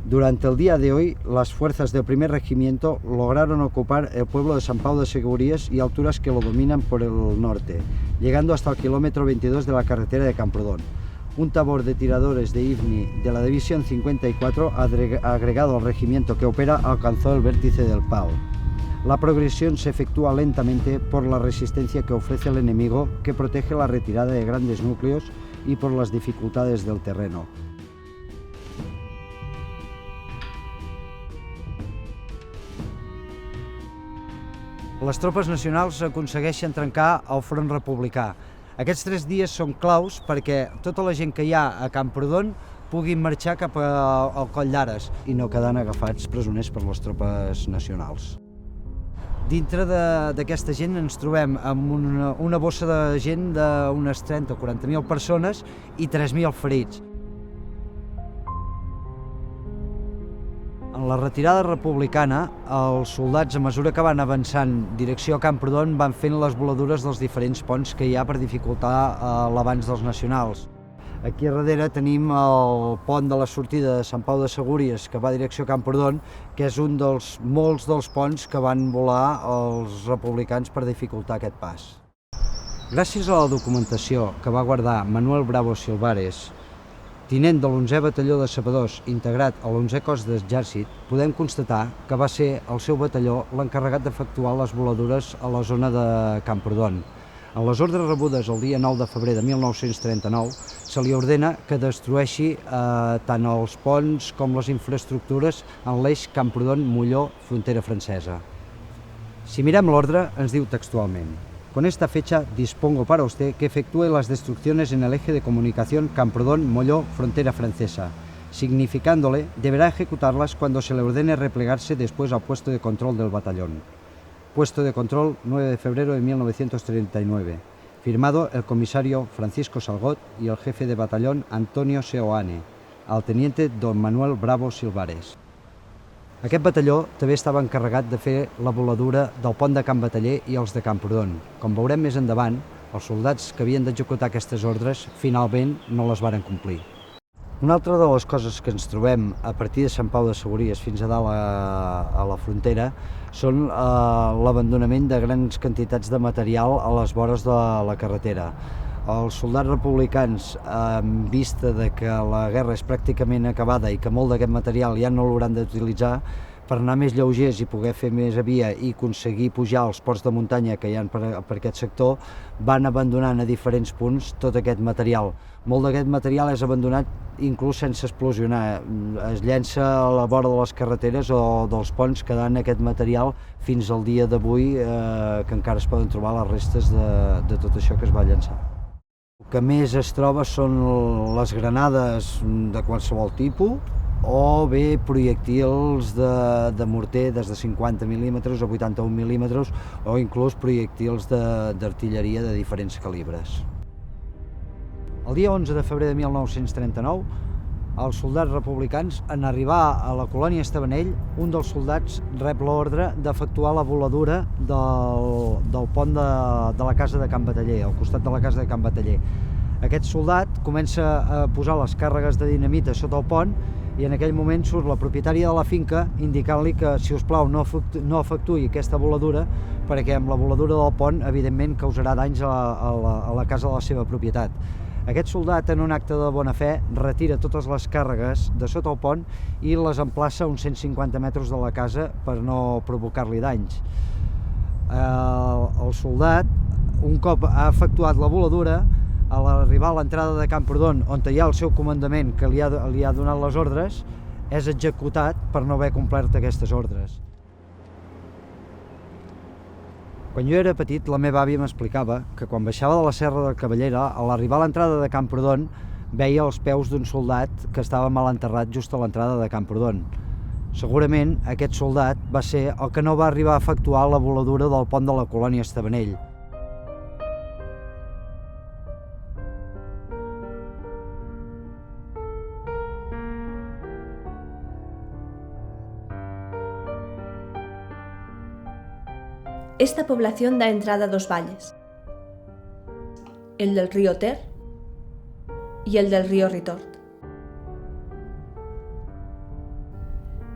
durante el día de hoy, las fuerzas del primer regimiento lograron ocupar el pueblo de San Pau de Segúries y alturas que lo dominan por el norte, llegando hasta el kilómetro 22 de la carretera de Camprodon. Un tabor de tiradores de IFNI de la División 54, agregado al regimiento que opera, alcanzó el vértice del Pau. La progresión se efectúa lentamente por la resistencia que ofrece el enemigo, que protege la retirada de grandes núcleos y por las dificultades del terreno. Les tropes nacionals aconsegueixen trencar el front republicà. Aquests 3 dies són claus perquè tota la gent que hi ha a Camprodon puguin marxar cap al Coll d'Ares i no quedant agafats presoners per les tropes nacionals. Dintre d'aquesta gent ens trobem amb una bossa de gent d'unes 30 o 40.000 persones i 3.000 ferits. En la retirada republicana, els soldats, a mesura que van avançant direcció a Camprodon, van fent les voladures dels diferents ponts que hi ha per dificultar l'avanç dels nacionals. Aquí a darrere tenim el pont de la sortida de Sant Pau de Segúries, que va a direcció a Camprodon, que és un dels molts dels ponts que van volar els republicans per dificultar aquest pas. Gràcies a la documentació que va guardar Manuel Bravo Silvares, tinent de l'11è batalló de sapadors integrat a l'11è cos d'exèrcit, podem constatar que va ser el seu batalló l'encarregat d'efectuar les voladures a la zona de Camprodon. En les ordres rebudes el dia 9 de febrer de 1939 se li ordena que destrueixi tant els ponts com les infraestructures en l'eix Camprodon-Molló, frontera francesa. Si mirem l'ordre, ens diu textualment: con esta fecha dispongo para usted que efectúe las destrucciones en el eje de comunicación Camprodon-Molló, frontera francesa. Significándole, deberá ejecutarlas cuando se le ordene replegarse después al puesto de control del batallón. Puesto de control, 9 de febrero de 1939. Firmado el comisario Francisco Salgot y el jefe de batallón Antonio Seoane, al teniente don Manuel Bravo Silvares. Aquest batalló també estava encarregat de fer la voladura del pont de Can Bataller i els de Camprodon. Com veurem més endavant, els soldats que havien d'executar aquestes ordres finalment no les varen complir. Una altra de les coses que ens trobem a partir de Sant Pau de Segúries fins a dalt a la frontera són l'abandonament de grans quantitats de material a les vores de la carretera. Els soldats republicans, en vista de que la guerra és pràcticament acabada i que molt d'aquest material ja no l'hauran d'utilitzar, per anar més lleugers i poder fer més via i aconseguir pujar als ports de muntanya que hi ha per aquest sector, van abandonant a diferents punts tot aquest material. Molt d'aquest material és abandonat inclús sense explosionar. Es llença a la vora de les carreteres o dels ponts quedant aquest material fins al dia d'avui, que encara es poden trobar les restes de tot això que es va llançar. El que més es troba són les granades de qualsevol tipus o bé projectils de morter des de 50 mil·límetres o 81 mil·límetres o inclús projectils d'artilleria de diferents calibres. El dia 11 de febrer de 1939, els soldats republicans, en arribar a la colònia Estabanell, un dels soldats rep l'ordre d'efectuar la voladura del pont de la casa de Can Bataller, al costat de la casa de Can Bataller. Aquest soldat comença a posar les càrregues de dinamita sota el pont i en aquell moment surt la propietària de la finca indicant-li que, si us plau, no efectuï aquesta voladura perquè amb la voladura del pont, evidentment, causarà danys a la casa de la seva propietat. Aquest soldat, en un acte de bona fe, retira totes les càrregues de sota el pont i les emplaça a uns 150 metres de la casa per no provocar-li danys. El soldat, un cop ha efectuat la voladura, a l'arribar a l'entrada de Camprodon, on hi ha el seu comandament que li ha donat les ordres, és executat per no haver complert aquestes ordres. Quan jo era petit, la meva àvia m'explicava que quan baixava de la Serra de Cavallera, a l'arribar a l'entrada de Camprodon, veia els peus d'un soldat que estava mal enterrat just a l'entrada de Camprodon. Segurament aquest soldat va ser el que no va arribar a efectuar la voladura del pont de la colònia Estabanell. Esta población da entrada a dos valles, el del río Ter y el del río Ritort.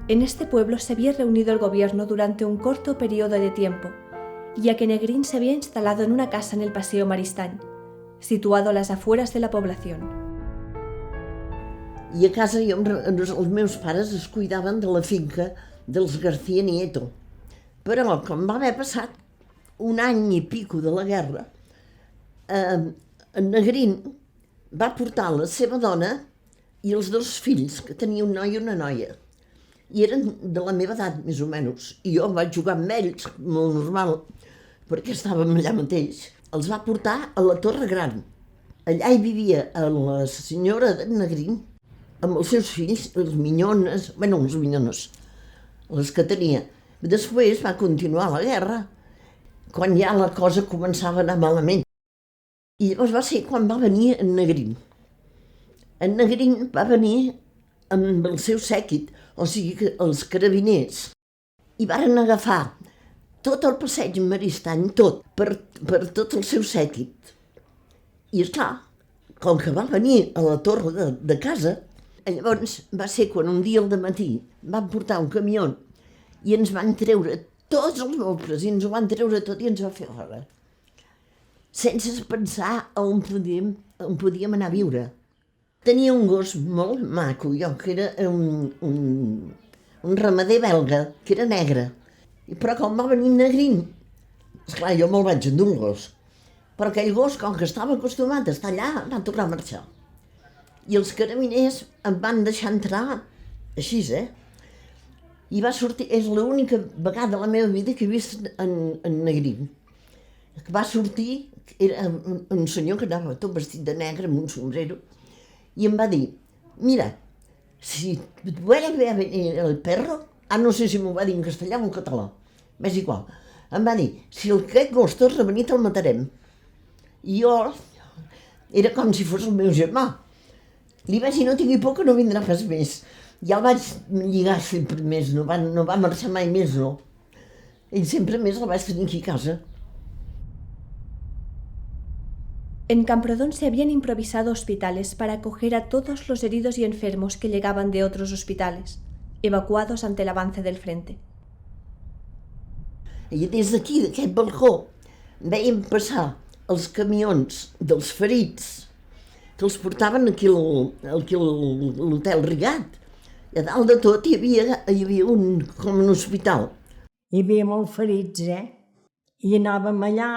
En este pueblo se había reunido el gobierno durante un corto periodo de tiempo, ya que Negrín se había instalado en una casa en el Paseo Maristany, situado a las afueras de la población. I a casa els meus pares es cuidaven de la finca dels García Nieto. Però, com va haver passat un any i pico de la guerra, en Negrín va portar la seva dona i els dos fills, que tenia un noi i una noia. I eren de la meva edat, més o menys. I jo vaig jugar amb ells, molt normal, perquè estàvem allà mateix. Els va portar a la Torre Gran. Allà hi vivia la senyora de Negrín, amb els seus fills, les minyones, les que tenia. Després va continuar la guerra, quan ja la cosa començava a anar malament. I llavors va ser quan va venir en Negrín. En Negrín va venir amb el seu sèquit, o sigui que els carabiners, i varen agafar tot el passeig Maristany, tot, per tot el seu sèquit. I esclar, com que va venir a la torre de casa, llavors va ser quan un dia al dematí van portar un camió i ens van treure tots els mobles, i ens ho van treure tot i ens va fer fora. Sense pensar on podíem anar a viure. Tenia un gos molt maco, jo, que era un ramader belga, que era negre. Però com va venir Negrín, esclar, jo me'l vaig endur el gos. Però aquell gos, com que estava acostumat a estar allà, va tornar a marxar. I els carabiners em van deixar entrar així, I va sortir, és l'única vegada a la meva vida que he vist en Negrín. Va sortir, era un senyor que anava tot vestit de negre amb un sombrero, i em va dir, mira, si vuelve a venir el perro, no sé si m'ho va dir en castellà o en català, m'és igual, em va dir, si aquest gos torna a venir te'l matarem. I jo, era com si fos el meu germà. Li vaig dir, no tingui por que no vindrà pas més. Ja el vaig lligar sempre més, no va marxar mai més, no. Ell sempre més el vaig tenir aquí a casa. En Camprodon se habían improvisado hospitales para acoger a todos los heridos y enfermos que llegaban de otros hospitales, evacuados ante el avance del frente. I des d'aquí, d'aquest balcó, veiem passar els camions dels ferits que els portaven aquí a l'hotel Rigat. I a dalt de tot hi havia com un hospital. Hi havia molts ferits, I anàvem allà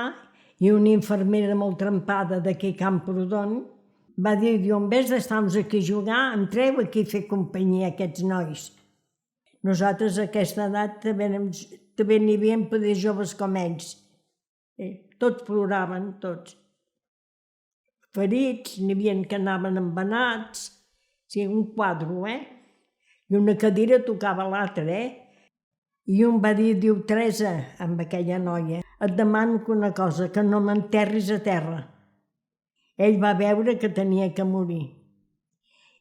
i una infermera molt trempada d'aquí a Camprodon va dir, en vez d'estar-nos aquí a jugar, entreu aquí a fer companyia a aquests nois. Nosaltres a aquesta edat també n'hi havia poder joves com ells. Tots ploraven, tots. Ferits, n'hi havia que anaven embenats, un quadre, I una cadira tocava l'altra, I un va dir, diu, Teresa, amb aquella noia, et demano una cosa, que no m'enterris a terra. ell va veure que tenia que morir.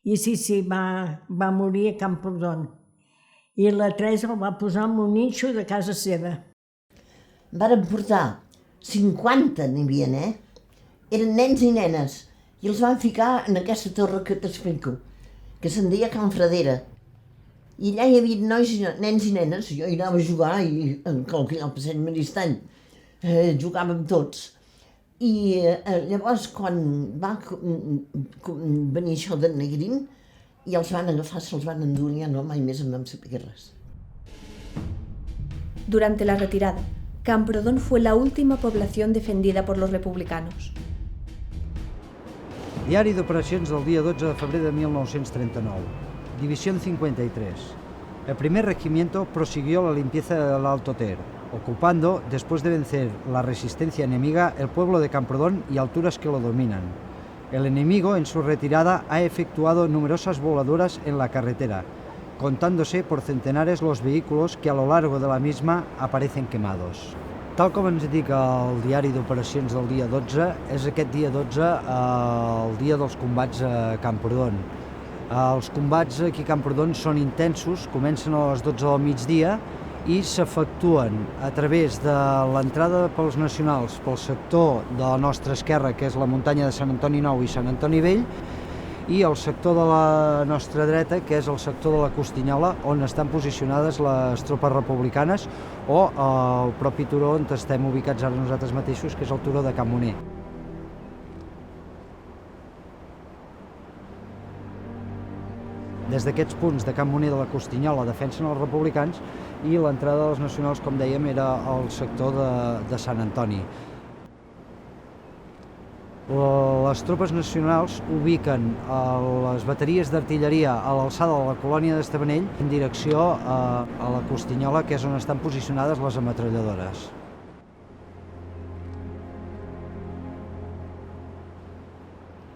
I sí, va morir a Camprodon. I la Teresa el va posar en un nínxol de casa seva. Varen portar 50, n'hi havia, Eren nens i nenes, i els van ficar en aquesta torre que t'explico, que se'n deia Can Fradera. I allà hi havia nens i nenes, jo hi anava a jugar, i en qualque lloc passeig Maristany, jugàvem tots. I llavors, quan va venir això de Negrín, i els van agafar, se'ls van endur, ja no, mai més en vam saber res. Durante la retirada, Camprodon fue la última población defendida por los republicanos. Diari d'operacions del dia 12 de febrer de 1939. División 53. El primer regimiento prosiguió la limpieza del Alto Ter, ocupando, después de vencer la resistencia enemiga, el pueblo de Camprodon y alturas que lo dominan. El enemigo, en su retirada, ha efectuado numerosas voladuras en la carretera, contándose por centenares los vehículos que a lo largo de la misma aparecen quemados. Tal com ens indica el diari d'operacions del dia 12, és aquest dia 12 el dia dels combats a Camprodon. Els combats aquí a Camprodon són intensos, comencen a les 12 del migdia i s'efectuen a través de l'entrada pels nacionals pel sector de la nostra esquerra, que és la muntanya de Sant Antoni Nou i Sant Antoni Vell, i el sector de la nostra dreta, que és el sector de la Costinyola, on estan posicionades les tropes republicanes, o el propi turó on estem ubicats ara nosaltres mateixos, que és el turó de Can Moner. Des d'aquests punts de Can Moner de la Costinyola defensen els republicans i l'entrada dels nacionals, com dèiem, era el sector de Sant Antoni. Les tropes nacionals ubiquen les bateries d'artilleria a l'alçada de la colònia d'Estabanell en direcció a la Costinyola, que és on estan posicionades les ametralladores.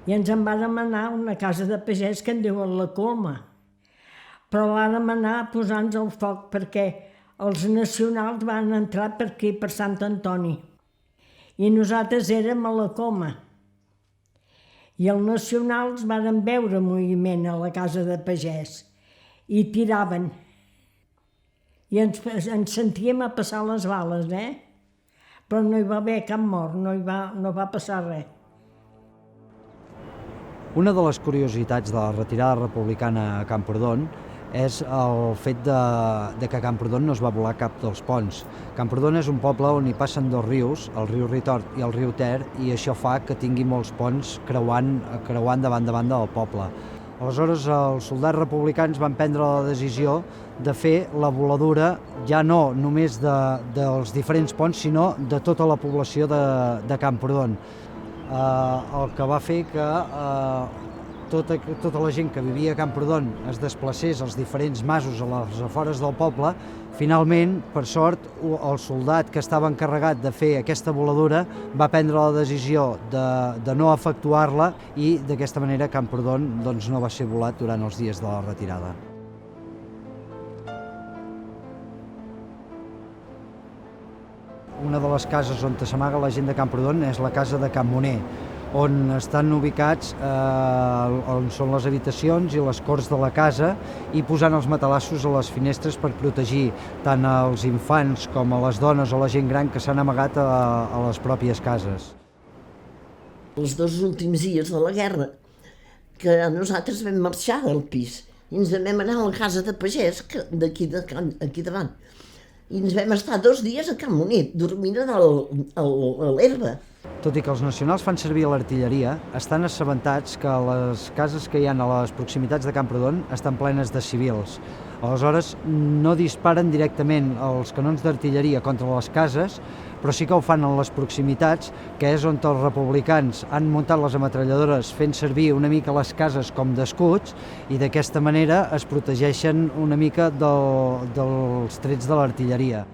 I ens en vàrem anar a una casa de pagès que en diuen la Coma. Però vàrem anar posant-nos al foc perquè els nacionals van entrar per aquí, per Sant Antoni. I nosaltres érem a la Coma. I els nacionals varen veure moviment a la casa de pagès i tiraven. I ens sentíem a passar les bales, Però no hi va haver cap mort, no va passar res. Una de les curiositats de la retirada republicana a Camprodon és el fet de que a Camprodon no es va volar cap dels ponts. Camprodon és un poble on hi passen dos rius, el riu Ritort i el riu Ter, i això fa que tingui molts ponts creuant de banda a banda del poble. Aleshores, els soldats republicans van prendre la decisió de fer la voladura ja no només dels diferents ponts, sinó de tota la població de Camprodon. El que va fer que tota la gent que vivia a Camprodon es desplacés als diferents masos a les afores del poble. Finalment, per sort, el soldat que estava encarregat de fer aquesta voladura va prendre la decisió de no efectuar-la i d'aquesta manera Camprodon no va ser volat durant els dies de la retirada. Una de les cases on s'amaga la gent de Camprodon és la casa de Can Moner, on estan ubicats on són les habitacions i les corts de la casa i posant els matalassos a les finestres per protegir tant els infants com a les dones o la gent gran que s'han amagat a les pròpies cases. Els dos últims dies de la guerra, que nosaltres vam marxar del pis i ens vam anar a la casa de pagès d'aquí davant. I ens vam estar 2 dies a Can Moner, dormint a l'herba. Tot i que els nacionals fan servir l'artilleria, estan assabentats que les cases que hi ha a les proximitats de Camprodon estan plenes de civils. Aleshores, no disparen directament els canons d'artilleria contra les cases, però sí que ho fan en les proximitats, que és on els republicans han muntat les ametralladores fent servir una mica les cases com d'escuts i d'aquesta manera es protegeixen una mica dels trets de l'artilleria.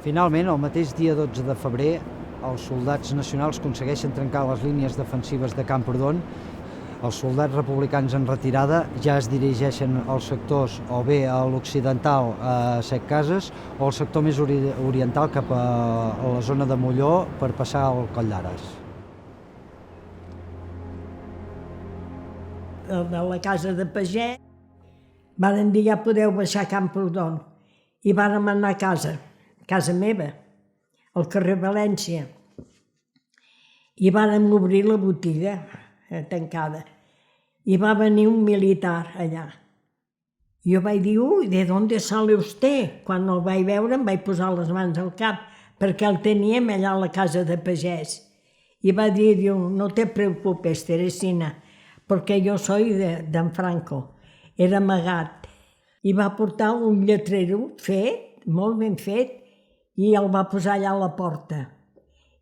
Finalment, el mateix dia 12 de febrer, els soldats nacionals aconsegueixen trencar les línies defensives de Camprodon. Els soldats republicans en retirada ja es dirigeixen als sectors o bé a l'occidental a Setcases o al sector més oriental cap a la zona de Molló per passar al Coll d'Ares. De la casa de pagès, varen dir ja podeu baixar a Camprodon. I vàrem anar a casa meva, al carrer València. I vàrem obrir la botiga tancada. I va venir un militar allà. Jo vaig dir, ui, ¿de dónde sale usted? Quan el vaig veure em vaig posar les mans al cap, perquè el teníem allà a la casa de pagès. I va dir, no te preocupes, Teresina, perquè jo soy d'en Franco. Era amagat. I va portar un lletrero fet, molt ben fet, i el va posar allà a la porta.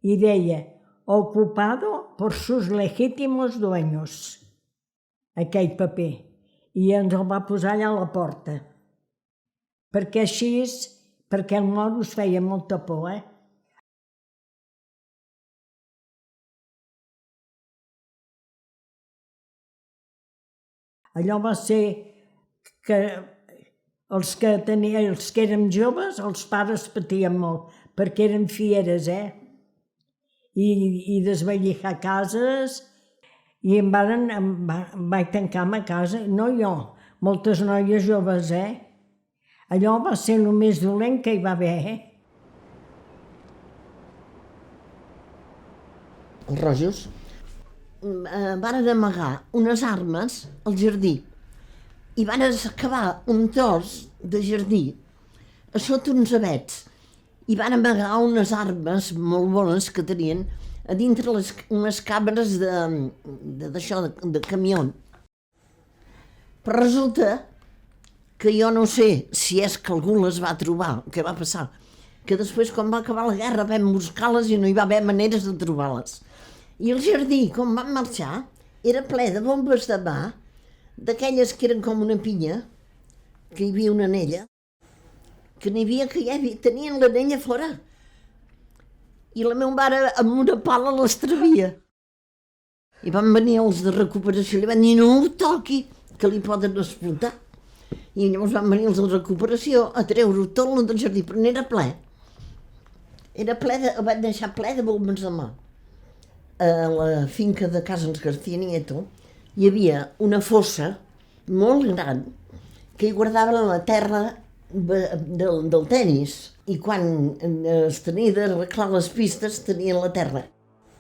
I deia, ocupado por sus legítimos dueños, aquell paper. I ens el va posar allà a la porta. Perquè el moro us feia molta por, Allò va ser que els que érem joves, els pares patien molt, perquè eren fieres, I desvallijar cases, i em vaig tancar a ma casa, no jo, moltes noies joves, Allò va ser el més dolent que hi va haver, Els rojos van amagar unes armes al jardí i van excavar un tros de jardí a sota uns avets i van amagar unes armes molt bones que tenien a dintre unes càmeres de camió. Però resulta que jo no sé si és que algú les va trobar, què va passar, que després quan va acabar la guerra vam buscar-les i no hi va haver maneres de trobar-les. I el jardí, quan vam marxar, era ple de bombes de mà, d'aquelles que eren com una pinya, que hi havia una anella, que n'hi havia que ja tenien l'anella fora. I la meva mare amb una pala les travia. I van venir els de recuperació i li van dir no ho toqui, que li poden explotar. I llavors van venir els de recuperació a treure tot el del jardí, però n'era ple. Ho van deixar ple de bombes de mà. A la finca de Casas García Nieto hi havia una fossa molt gran que hi guardaven la terra del tenis i quan es tenia d'arreglar les pistes tenien la terra.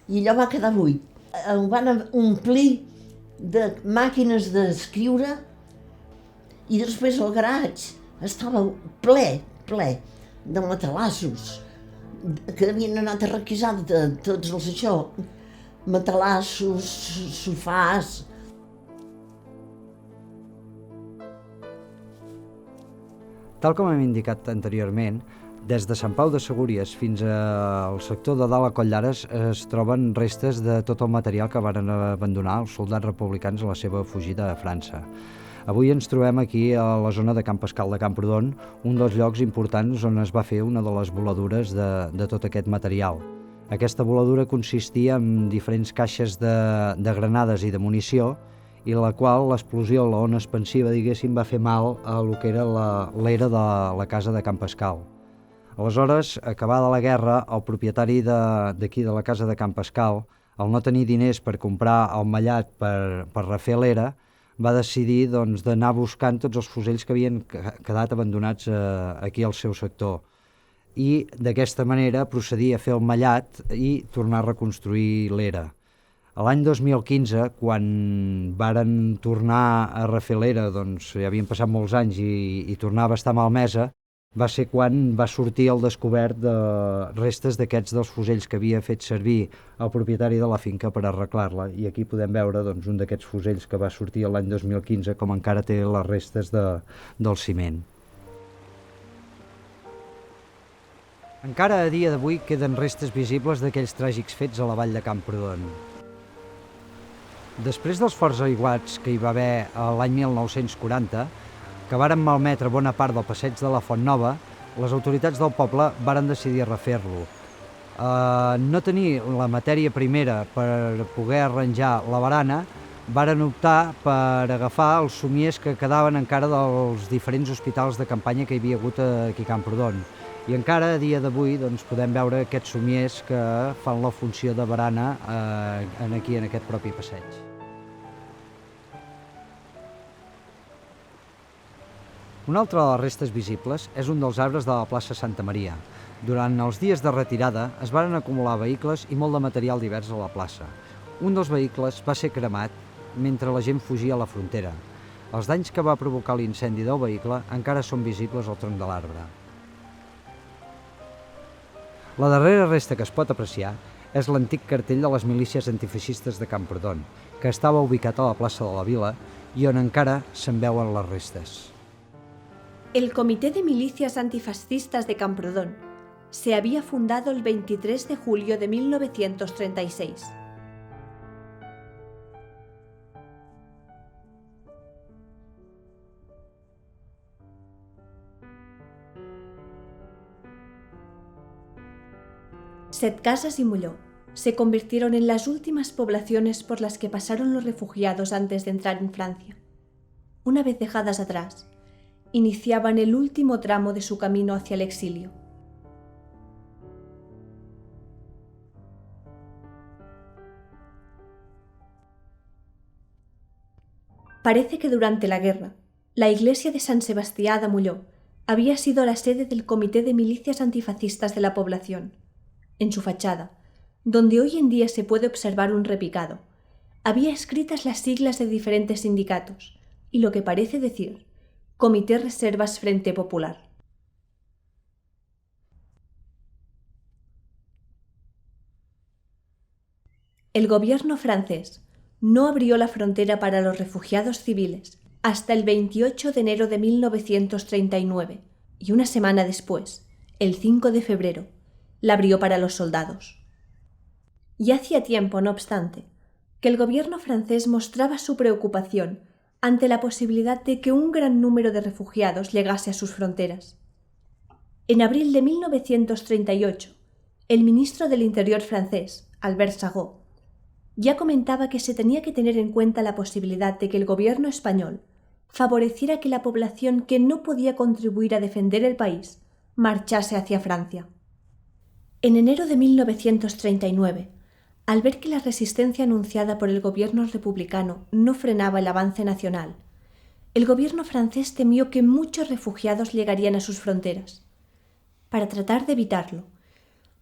I allò va quedar buit. Ho van omplir de màquines d'escriure i després el garatge estava ple de matalassos que havien anat a requisar de tots els això, matalassos, sofàs. Tal com hem indicat anteriorment, des de Sant Pau de Segúries fins al sector de dalt a Coll d'Ares es troben restes de tot el material que varen abandonar els soldats republicans a la seva fugida a França. Avui ens trobem aquí a la zona de Can Pascal de Camprodon, un dels llocs importants on es va fer una de les voladures de tot aquest material. Aquesta voladura consistia en diferents caixes de granades i de munició i la qual l'explosió, la ona expansiva, diguéssim, va fer mal a lo que era l'era de la casa de Can Pascal. Aleshores, acabada la guerra, el propietari d'aquí de la casa de Can Pascal, al no tenir diners per comprar el mallat per refer l'era, va decidir d'anar buscant tots els fusells que havien quedat abandonats aquí al seu sector. I d'aquesta manera procedir a fer el mallat i tornar a reconstruir l'era. L'any 2015, quan varen tornar a refer l'era, ja havien passat molts anys i tornava a estar malmesa, va ser quan va sortir al descobert de restes d'aquests dels fusells que havia fet servir el propietari de la finca per arreglar-la. I aquí podem veure un d'aquests fusells que va sortir l'any 2015, com encara té les restes del ciment. Encara a dia d'avui queden restes visibles d'aquells tràgics fets a la vall de Camprodon. Després dels forts aiguats que hi va haver l'any 1940, que varen malmetre bona part del passeig de la Font Nova, les autoritats del poble varen decidir refer-lo. No tenir la matèria primera per poder arranjar la barana varen optar per agafar els somiers que quedaven encara dels diferents hospitals de campanya que hi havia hagut aquí a Camprodon. I encara a dia d'avui podem veure aquests somiers que fan la funció de barana aquí en aquest propi passeig. Una altra de les restes visibles és un dels arbres de la plaça Santa Maria. Durant els dies de retirada es varen acumular vehicles i molt de material divers a la plaça. Un dels vehicles va ser cremat mentre la gent fugia a la frontera. Els danys que va provocar l'incendi del vehicle encara són visibles al tronc de l'arbre. La darrera resta que es pot apreciar és l'antic cartell de les milícies antifeixistes de Camprodon, que estava ubicat a la plaça de la Vila i on encara se'n veuen les restes. El Comité de Milicias Antifascistas de Camprodon se había fundado el 23 de julio de 1936. Setcases y Molló se convirtieron en las últimas poblaciones por las que pasaron los refugiados antes de entrar en Francia. Una vez dejadas atrás, iniciaban el último tramo de su camino hacia el exilio. Parece que durante la guerra, la iglesia de Sant Sebastià de Molló había sido la sede del Comité de Milicias Antifascistas de la población. En su fachada, donde hoy en día se puede observar un repicado, había escritas las siglas de diferentes sindicatos y lo que parece decir Comité Reservas Frente Popular. El gobierno francés no abrió la frontera para los refugiados civiles hasta el 28 de enero de 1939 y una semana después, el 5 de febrero, la abrió para los soldados. Y hacía tiempo, no obstante, que el gobierno francés mostraba su preocupación ante la posibilidad de que un gran número de refugiados llegase a sus fronteras. En abril de 1938, el ministro del Interior francés, Albert Sarraut, ya comentaba que se tenía que tener en cuenta la posibilidad de que el gobierno español favoreciera que la población que no podía contribuir a defender el país marchase hacia Francia. En enero de 1939, al ver que la resistencia anunciada por el gobierno republicano no frenaba el avance nacional, el gobierno francés temió que muchos refugiados llegarían a sus fronteras. Para tratar de evitarlo,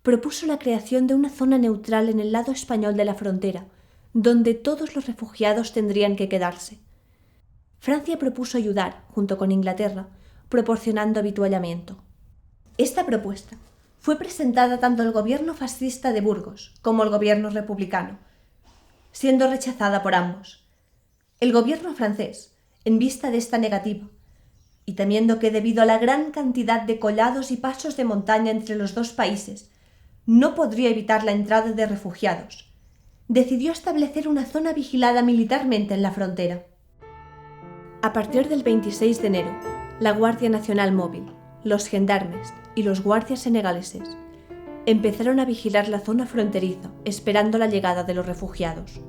propuso la creación de una zona neutral en el lado español de la frontera, donde todos los refugiados tendrían que quedarse. Francia propuso ayudar, junto con Inglaterra, proporcionando avituallamiento. Esta propuesta fue presentada tanto al gobierno fascista de Burgos como al gobierno republicano, siendo rechazada por ambos. El gobierno francés, en vista de esta negativa, y temiendo que debido a la gran cantidad de collados y pasos de montaña entre los dos países no podría evitar la entrada de refugiados, decidió establecer una zona vigilada militarmente en la frontera. A partir del 26 de enero, la Guardia Nacional Móvil, los gendarmes y los guardias senegaleses empezaron a vigilar la zona fronteriza, esperando la llegada de los refugiados.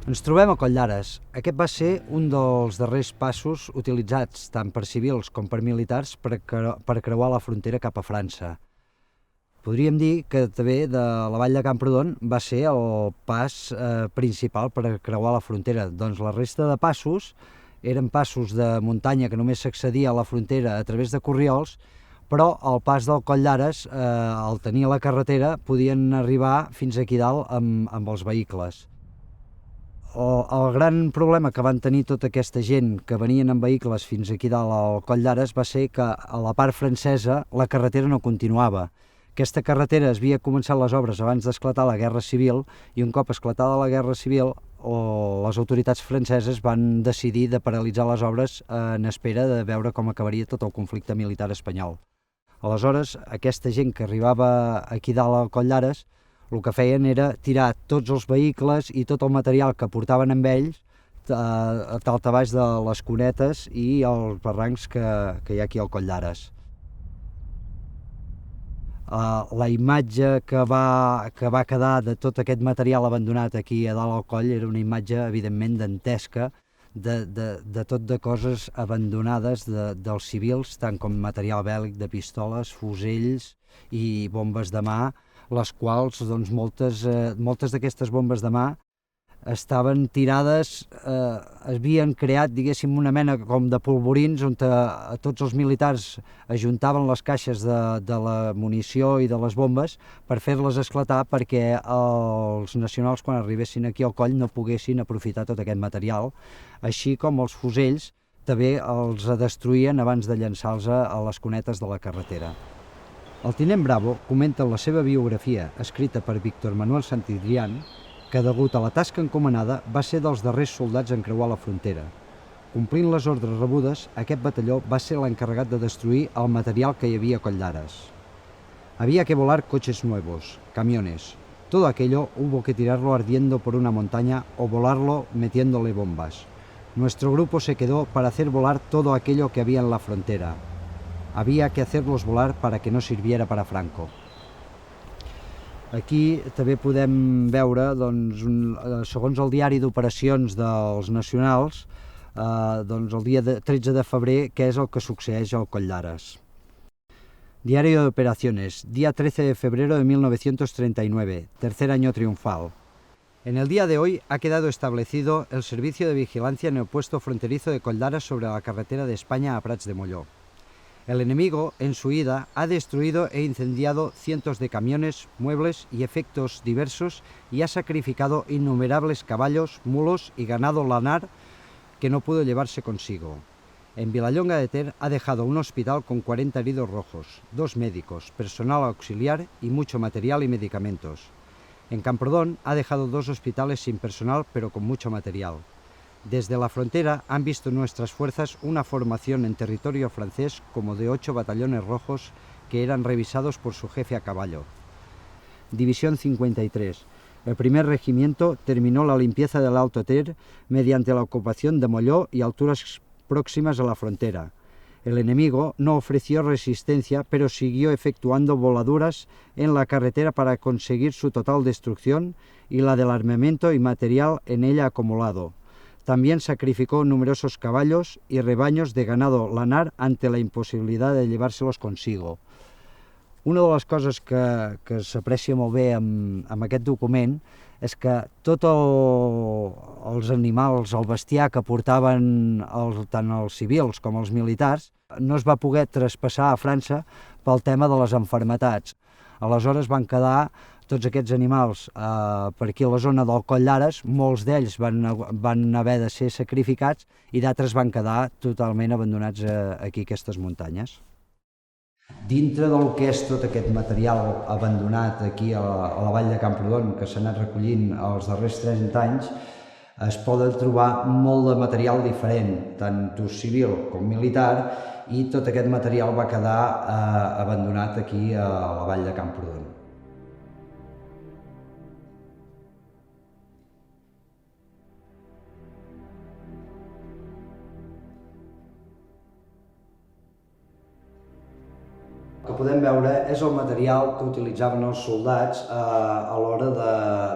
Ens trobem a Collares. Aquest va ser un dels darrers passos utilitzats tant per civils com per militars per creuar la frontera cap a França. Podríem dir que també de la vall de Camprodon va ser el pas principal per creuar la frontera. Doncs la resta de passos eren passos de muntanya que només s'accedia a la frontera a través de corriols, però al pas del Coll d'Ares, al tenir la carretera, podien arribar fins aquí dalt amb els vehicles. El gran problema que van tenir tota aquesta gent que venien amb vehicles fins aquí dalt al Coll d'Ares va ser que a la part francesa la carretera no continuava. Aquesta carretera es havia començat les obres abans d'esclatar la Guerra Civil i un cop esclatada la Guerra Civil les autoritats franceses van decidir de paralitzar les obres en espera de veure com acabaria tot el conflicte militar espanyol. Aleshores, aquesta gent que arribava aquí dalt al Coll d'Ares el que feien era tirar tots els vehicles i tot el material que portaven amb ells a daltabaix de les cunetes i els barrancs que hi ha aquí al Coll d'Ares. La imatge que va quedar de tot aquest material abandonat aquí a dalt al coll era una imatge, evidentment, dantesca de tot de coses abandonades dels civils, tant com material bèl·lic de pistoles, fusells i bombes de mà, les quals, doncs, moltes d'aquestes bombes de mà estaven tirades, havien creat, diguéssim, una mena com de polvorins on tots els militars ajuntaven les caixes de la munició i de les bombes per fer-les esclatar perquè els nacionals, quan arribessin aquí al coll, no poguessin aprofitar tot aquest material, així com els fusells també els destruïen abans de llançar-los a les cunetes de la carretera. El tinent Bravo comenta en la seva biografia, escrita per Víctor Manuel Santillán, que degut a la tasca encomanada va ser dels darrers soldats en creuar la frontera. Complint les ordres rebudes, aquest batalló va ser l'encarregat de destruir el material que hi havia a Coll d'Ares. Había que volar coches nuevos, camiones. Todo aquello hubo que tirarlo ardiendo por una montaña o volarlo metiéndole bombas. Nuestro grupo se quedó para hacer volar todo aquello que había en la frontera. Había que hacerlos volar para que no sirviera para Franco. Aquí també podem veure, doncs, segons el diari d'operacions dels nacionals, doncs, el dia 13 de febrer, què és el que succeeix al Coll d'Ares. Diario de Operaciones, día 13 de febrero de 1939, tercer año triunfal. En el día de hoy ha quedado establecido el servicio de vigilancia en el puesto fronterizo de Coll d'Ares sobre la carretera de España a Prats de Molló. El enemigo, en su ida, ha destruido e incendiado cientos de camiones, muebles y efectos diversos y ha sacrificado innumerables caballos, mulos y ganado lanar que no pudo llevarse consigo. En Vilallonga de Ter ha dejado un hospital con 40 heridos rojos, 2 médicos, personal auxiliar y mucho material y medicamentos. En Camprodón ha dejado 2 hospitales sin personal pero con mucho material. Desde la frontera han visto nuestras fuerzas una formación en territorio francés como de 8 batallones rojos que eran revisados por su jefe a caballo. División 53. El primer regimiento terminó la limpieza del Alto Ter mediante la ocupación de Molló y alturas próximas a la frontera. El enemigo no ofreció resistencia, pero siguió efectuando voladuras en la carretera para conseguir su total destrucción y la del armamento y material en ella acumulado. También sacrificó numerosos caballos y rebaños de ganado lanar ante la imposibilidad de llevárselos consigo. Una de les coses que s'aprecia molt bé amb aquest document és que tots els animals, el bestiar que portaven tant els civils com els militars, no es va poder traspassar a França pel tema de les malalties. Aleshores van quedar tots aquests animals per aquí a la zona del Coll d'Ares, molts d'ells van haver de ser sacrificats i d'altres van quedar totalment abandonats aquí a aquestes muntanyes. Dintre del que és tot aquest material abandonat aquí a la vall de Camprodon, que s'ha anat recollint els darrers 30 anys, es poden trobar molt de material diferent, tant d'ús civil com militar, i tot aquest material va quedar abandonat aquí a la vall de Camprodon. El que podem veure és el material que utilitzaven els soldats a l'hora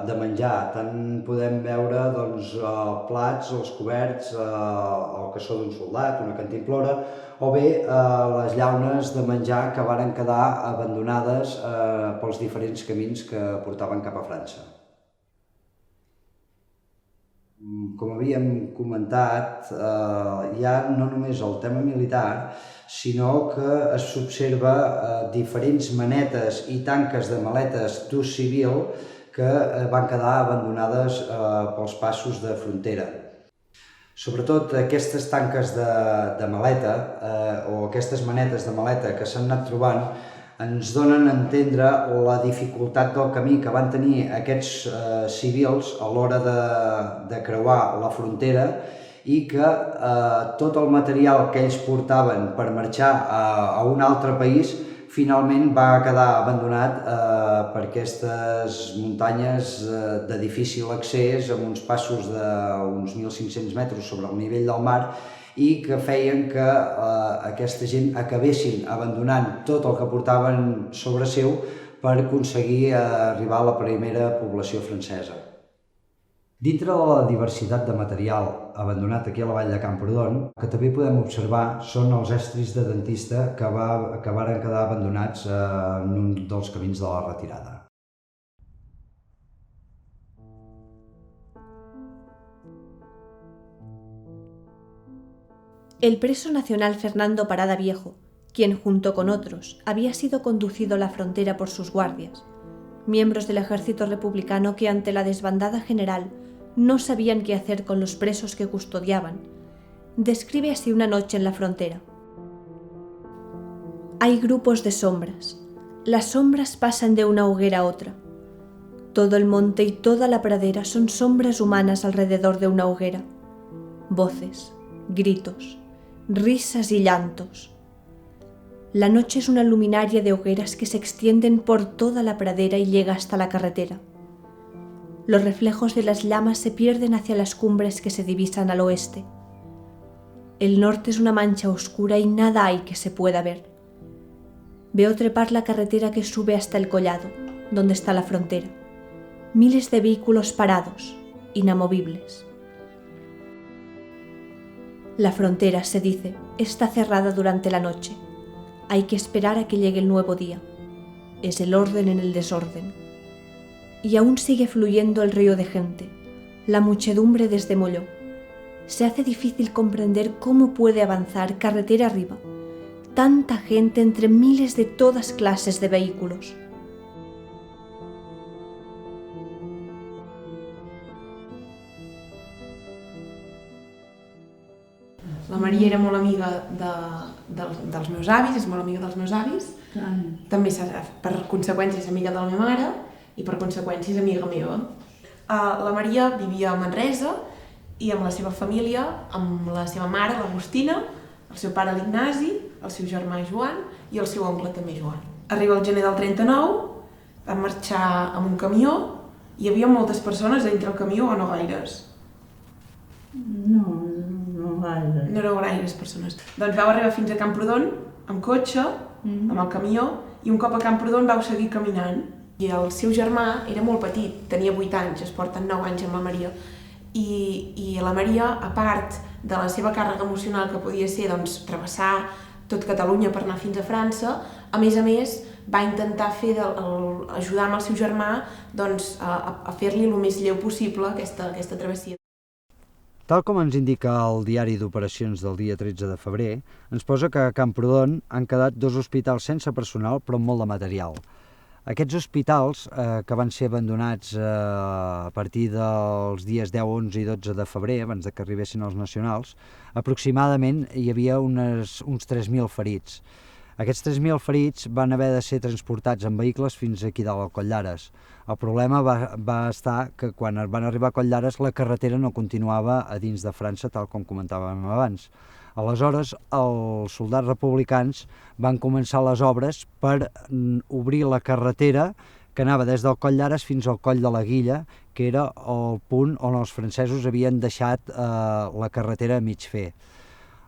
de menjar. Tant podem veure plats, els coberts, el cassó d'un soldat, una cantimplora, o bé les llaunes de menjar que varen quedar abandonades pels diferents camins que portaven cap a França. Com havíem comentat, hi ha no només el tema militar, sinó que s'observa diferents manetes i tanques de maletes d'ús civil que van quedar abandonades pels passos de frontera. Sobretot aquestes tanques de maleta o aquestes manetes de maleta que s'han anat trobant ens donen a entendre la dificultat del camí que van tenir aquests civils a l'hora de creuar la frontera i que tot el material que ells portaven per marxar a un altre país finalment va quedar abandonat per aquestes muntanyes de difícil accés, amb uns passos d'uns 1.500 metres sobre el nivell del mar, i que feien que aquesta gent acabessin abandonant tot el que portaven sobre seu per aconseguir arribar a la primera població francesa. Dintre de la diversitat de material abandonat aquí a la vall de Camprodon, el que també podem observar són els estris de dentista que varen quedar abandonats en un dels camins de la retirada. El preso nacional Fernando Parada Viejo, quien junto con otros había sido conducido a la frontera por sus guardias, miembros del ejército republicano que ante la desbandada general no sabían qué hacer con los presos que custodiaban, describe así una noche en la frontera. Hay grupos de sombras. Las sombras pasan de una hoguera a otra. Todo el monte y toda la pradera son sombras humanas alrededor de una hoguera. Voces, gritos, risas y llantos. La noche es una luminaria de hogueras que se extienden por toda la pradera y llega hasta la carretera. Los reflejos de las llamas se pierden hacia las cumbres que se divisan al oeste. El norte es una mancha oscura y nada hay que se pueda ver. Veo trepar la carretera que sube hasta el collado, donde está la frontera. Miles de vehículos parados, inamovibles. La frontera, se dice, está cerrada durante la noche. Hay que esperar a que llegue el nuevo día. Es el orden en el desorden. Y aún sigue fluyendo el río de gente, la muchedumbre desde Molló. Se hace difícil comprender cómo puede avanzar carretera arriba tanta gente entre miles de todas clases de vehículos. La Maria era molt amiga dels meus avis, és molt amiga dels meus avis. També per conseqüències amiga de la meva mare i per conseqüències amiga meva. La Maria vivia a Manresa i amb la seva família, amb la seva mare, l'Agustina, el seu pare l'Ignasi, el seu germà Joan i el seu oncle també Joan. Arriba el gener del 39, van marxar amb un camió, hi havia moltes persones dintre el camió o no gaires? No gaire. No éreu gaires persones. Doncs vau arribar fins a Camprodon amb cotxe, amb el camió, i un cop a Camprodon vau seguir caminant. I el seu germà era molt petit, tenia 8 anys, es porten 9 anys amb la Maria. I la Maria, a part de la seva càrrega emocional que podia ser travessar tot Catalunya per anar fins a França, a més va intentar ajudar amb el seu germà a fer-li el més lleu possible aquesta travessia. Tal com ens indica el diari d'operacions del dia 13 de febrer, ens posa que a Camprodon han quedat 2 hospitals sense personal però amb molt de material. Aquests hospitals, que van ser abandonats a partir dels dies 10, 11 i 12 de febrer, abans que arribessin els nacionals, aproximadament hi havia uns 3.000 ferits. Aquests 3.000 ferits van haver de ser transportats en vehicles fins aquí dalt al Coll d'Ares. El problema va estar que quan van arribar a Coll d'Ares la carretera no continuava a dins de França, tal com comentàvem abans. Aleshores, els soldats republicans van començar les obres per obrir la carretera que anava des del Coll d'Ares fins al Coll de la Guilla, que era el punt on els francesos havien deixat la carretera a mig fer.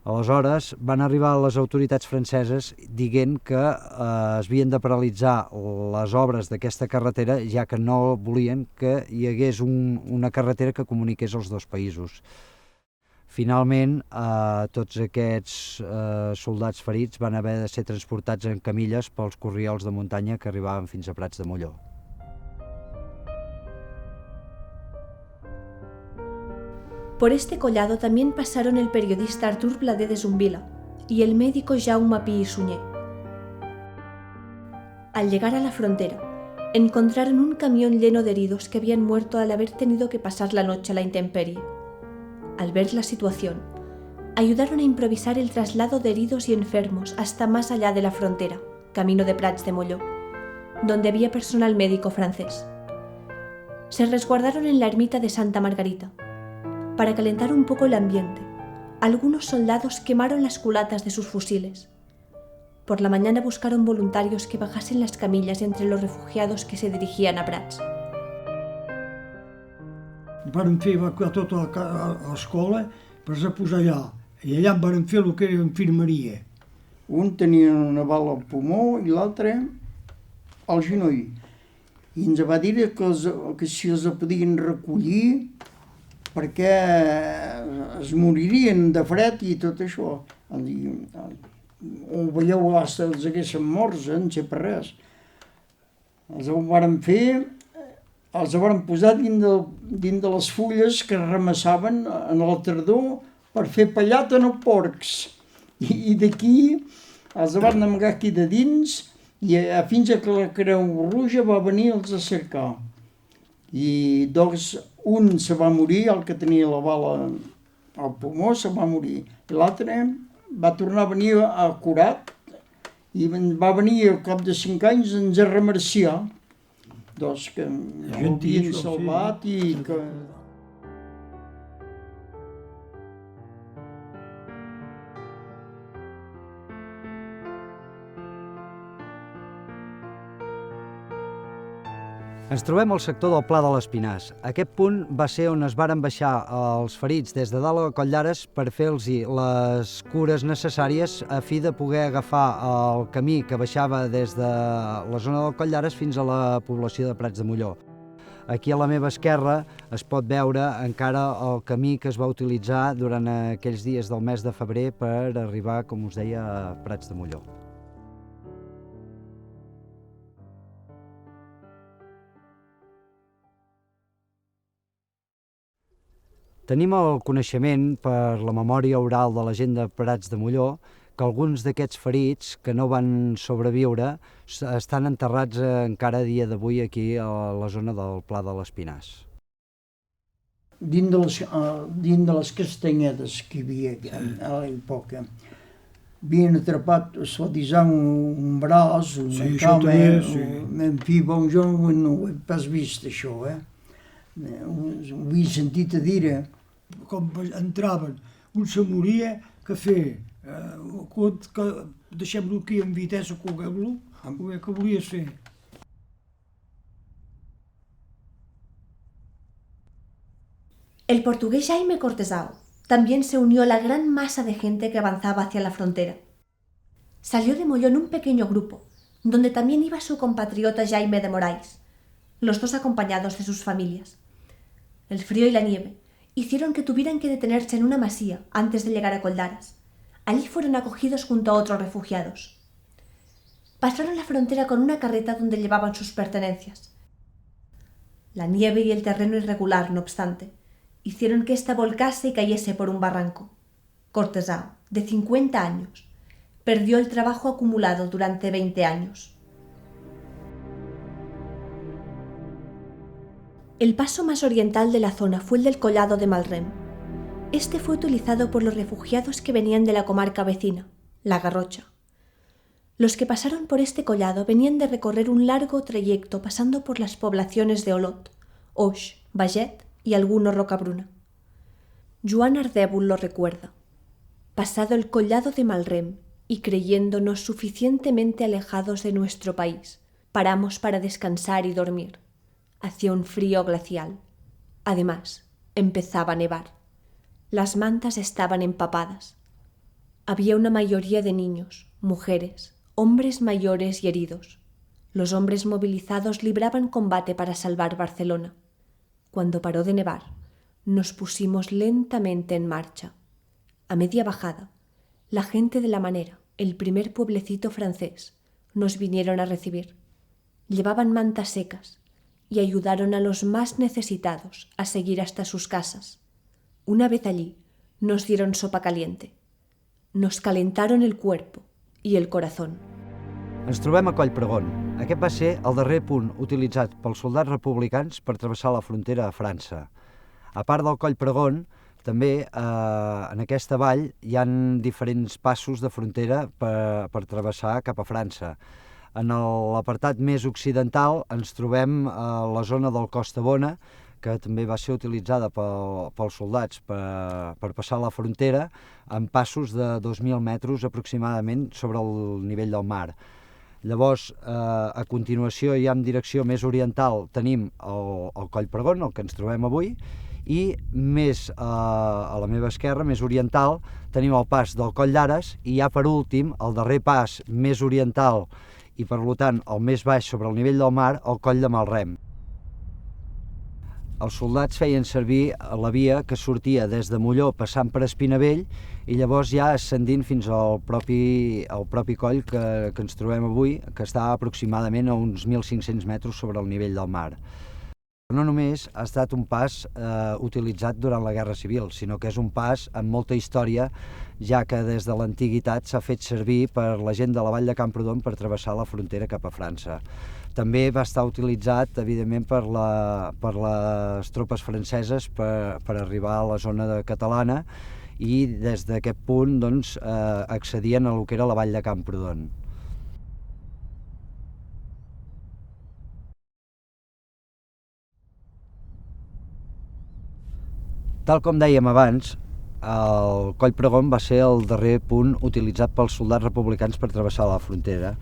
Aleshores, van arribar les autoritats franceses dient que es havien de paralitzar les obres d'aquesta carretera, ja que no volien que hi hagués una carretera que comuniqués els dos països. Finalment, tots aquests soldats ferits van haver de ser transportats en camilles pels corriols de muntanya que arribaven fins a Prats de Molló. Por este collado también pasaron el periodista Artur Bladé de Zumbila y el médico Jaume Pi i Sunyer. Al llegar a la frontera, encontraron un camión lleno de heridos que habían muerto al haber tenido que pasar la noche a la intemperie. Al ver la situación, ayudaron a improvisar el traslado de heridos y enfermos hasta más allá de la frontera, camino de Prats de Molló, donde había personal médico francés. Se resguardaron en la ermita de Santa Margarita. Para calentar un poco el ambiente, algunos soldados quemaron las culatas de sus fusiles. Por la mañana buscaron voluntarios que bajasen las camillas entre los refugiados que se dirigían a Prats. Varen fer evacuar tota l'escola per a posar allà. I allà varen fer el que era infermeria. Un tenia una bala al pulmó i l'altre al genoll. I ens va dir que si els podien recollir perquè es moririen de fred i tot això. Ho veieu, els haguessin morts, no sé per res. Els ho varen fer, els varen posar dins de les fulles que remassaven en la tardor per fer pallata en els porcs. I d'aquí els van amagar aquí de dins i fins que la Creu Roja va venir els a cercar. I doncs un se va morir, el que tenia la bala al pulmó se va morir. I l'altre va tornar a venir curat i va venir al cap de 5 anys ens a remerciar. Doncs que l'havien salvat i que... Ens trobem al sector del Pla de l'Espinàs. Aquest punt va ser on es varen baixar els ferits des de dalt a Coll d'Ares per fer-los les cures necessàries a fi de poder agafar el camí que baixava des de la zona del Coll d'Ares fins a la població de Prats de Molló. Aquí a la meva esquerra es pot veure encara el camí que es va utilitzar durant aquells dies del mes de febrer per arribar, com us deia, a Prats de Molló. Tenim el coneixement, per la memòria oral de la gent de Prats de Molló, que alguns d'aquests ferits que no van sobreviure estan enterrats encara a dia d'avui aquí a la zona del Pla de l'Espinàs. Dins de les castanyedes que hi havia a l'època, havien atrapat, es va disar un braç, una cama, en fi, bon, jo no ho he pas vist això, ho havia sentit a dir. Com entraven, un se moria, què fer? Que deixem-lo aquí en vitessa, coguem-lo, què volies fer? El portugués Jaime Cortesao también se unió a la gran masa de gente que avanzaba hacia la frontera. Salió de Molló en un pequeño grupo, donde también iba su compatriota Jaime de Moraes, los dos acompañados de sus familias. El frío y la nieve hicieron que tuvieran que detenerse en una masía antes de llegar a Coll d'Ares. Allí fueron acogidos junto a otros refugiados. Pasaron la frontera con una carreta donde llevaban sus pertenencias. La nieve y el terreno irregular, no obstante, hicieron que ésta volcase y cayese por un barranco. Cortesao, de 50 años, perdió el trabajo acumulado durante 20 años. El paso más oriental de la zona fue el del Collado de Malrem. Este fue utilizado por los refugiados que venían de la comarca vecina, la Garrocha. Los que pasaron por este collado venían de recorrer un largo trayecto pasando por las poblaciones de Olot, Oix, Baget y algunos Rocabruna. Joan Ardèvol lo recuerda. Pasado el Collado de Malrem y creyéndonos suficientemente alejados de nuestro país, paramos para descansar y dormir. Hacía un frío glacial. Además, empezaba a nevar. Las mantas estaban empapadas. Había una mayoría de niños, mujeres, hombres mayores y heridos. Los hombres movilizados libraban combate para salvar Barcelona. Cuando paró de nevar, nos pusimos lentamente en marcha. A media bajada, la gente de La Manera, el primer pueblecito francés, nos vinieron a recibir. Llevaban mantas secas y ayudaron a los más necesitados a seguir hasta sus casas. Una vez allí, nos dieron sopa caliente. Nos calentaron el cuerpo y el corazón. Ens trobem a Collpregón. Aquest va ser el darrer punt utilitzat pels soldats republicans per travessar la frontera a França. A part del Collpregón, també en aquesta vall hi ha diferents passos de frontera per travessar cap a França. En l'apartat més occidental ens trobem a la zona del Costabona, que també va ser utilitzada pels soldats per passar la frontera en passos de 2.000 metres aproximadament sobre el nivell del mar. Llavors, a continuació, ja en direcció més oriental, tenim el Coll Pregón, el que ens trobem avui, i més a la meva esquerra, més oriental, tenim el pas del Coll d'Ares i ja per últim, el darrer pas més oriental i per tant el més baix sobre el nivell del mar, el Coll de Malrem. Els soldats feien servir la via que sortia des de Molló passant per Espinavell i llavors ja ascendint fins al propi coll que ens trobem avui, que està aproximadament a uns 1.500 metres sobre el nivell del mar. No només ha estat un pas utilitzat durant la Guerra Civil, sinó que és un pas amb molta història, ja que des de l'antiguitat s'ha fet servir per la gent de la vall de Camprodon per travessar la frontera cap a França. També va estar utilitzat, evidentment, per les tropes franceses per arribar a la zona catalana i des d'aquest punt doncs, accedien a lo que era la vall de Camprodon. Tal com dèiem abans, el Coll Pregón va ser el darrer punt utilitzat pels soldats republicans per travessar la frontera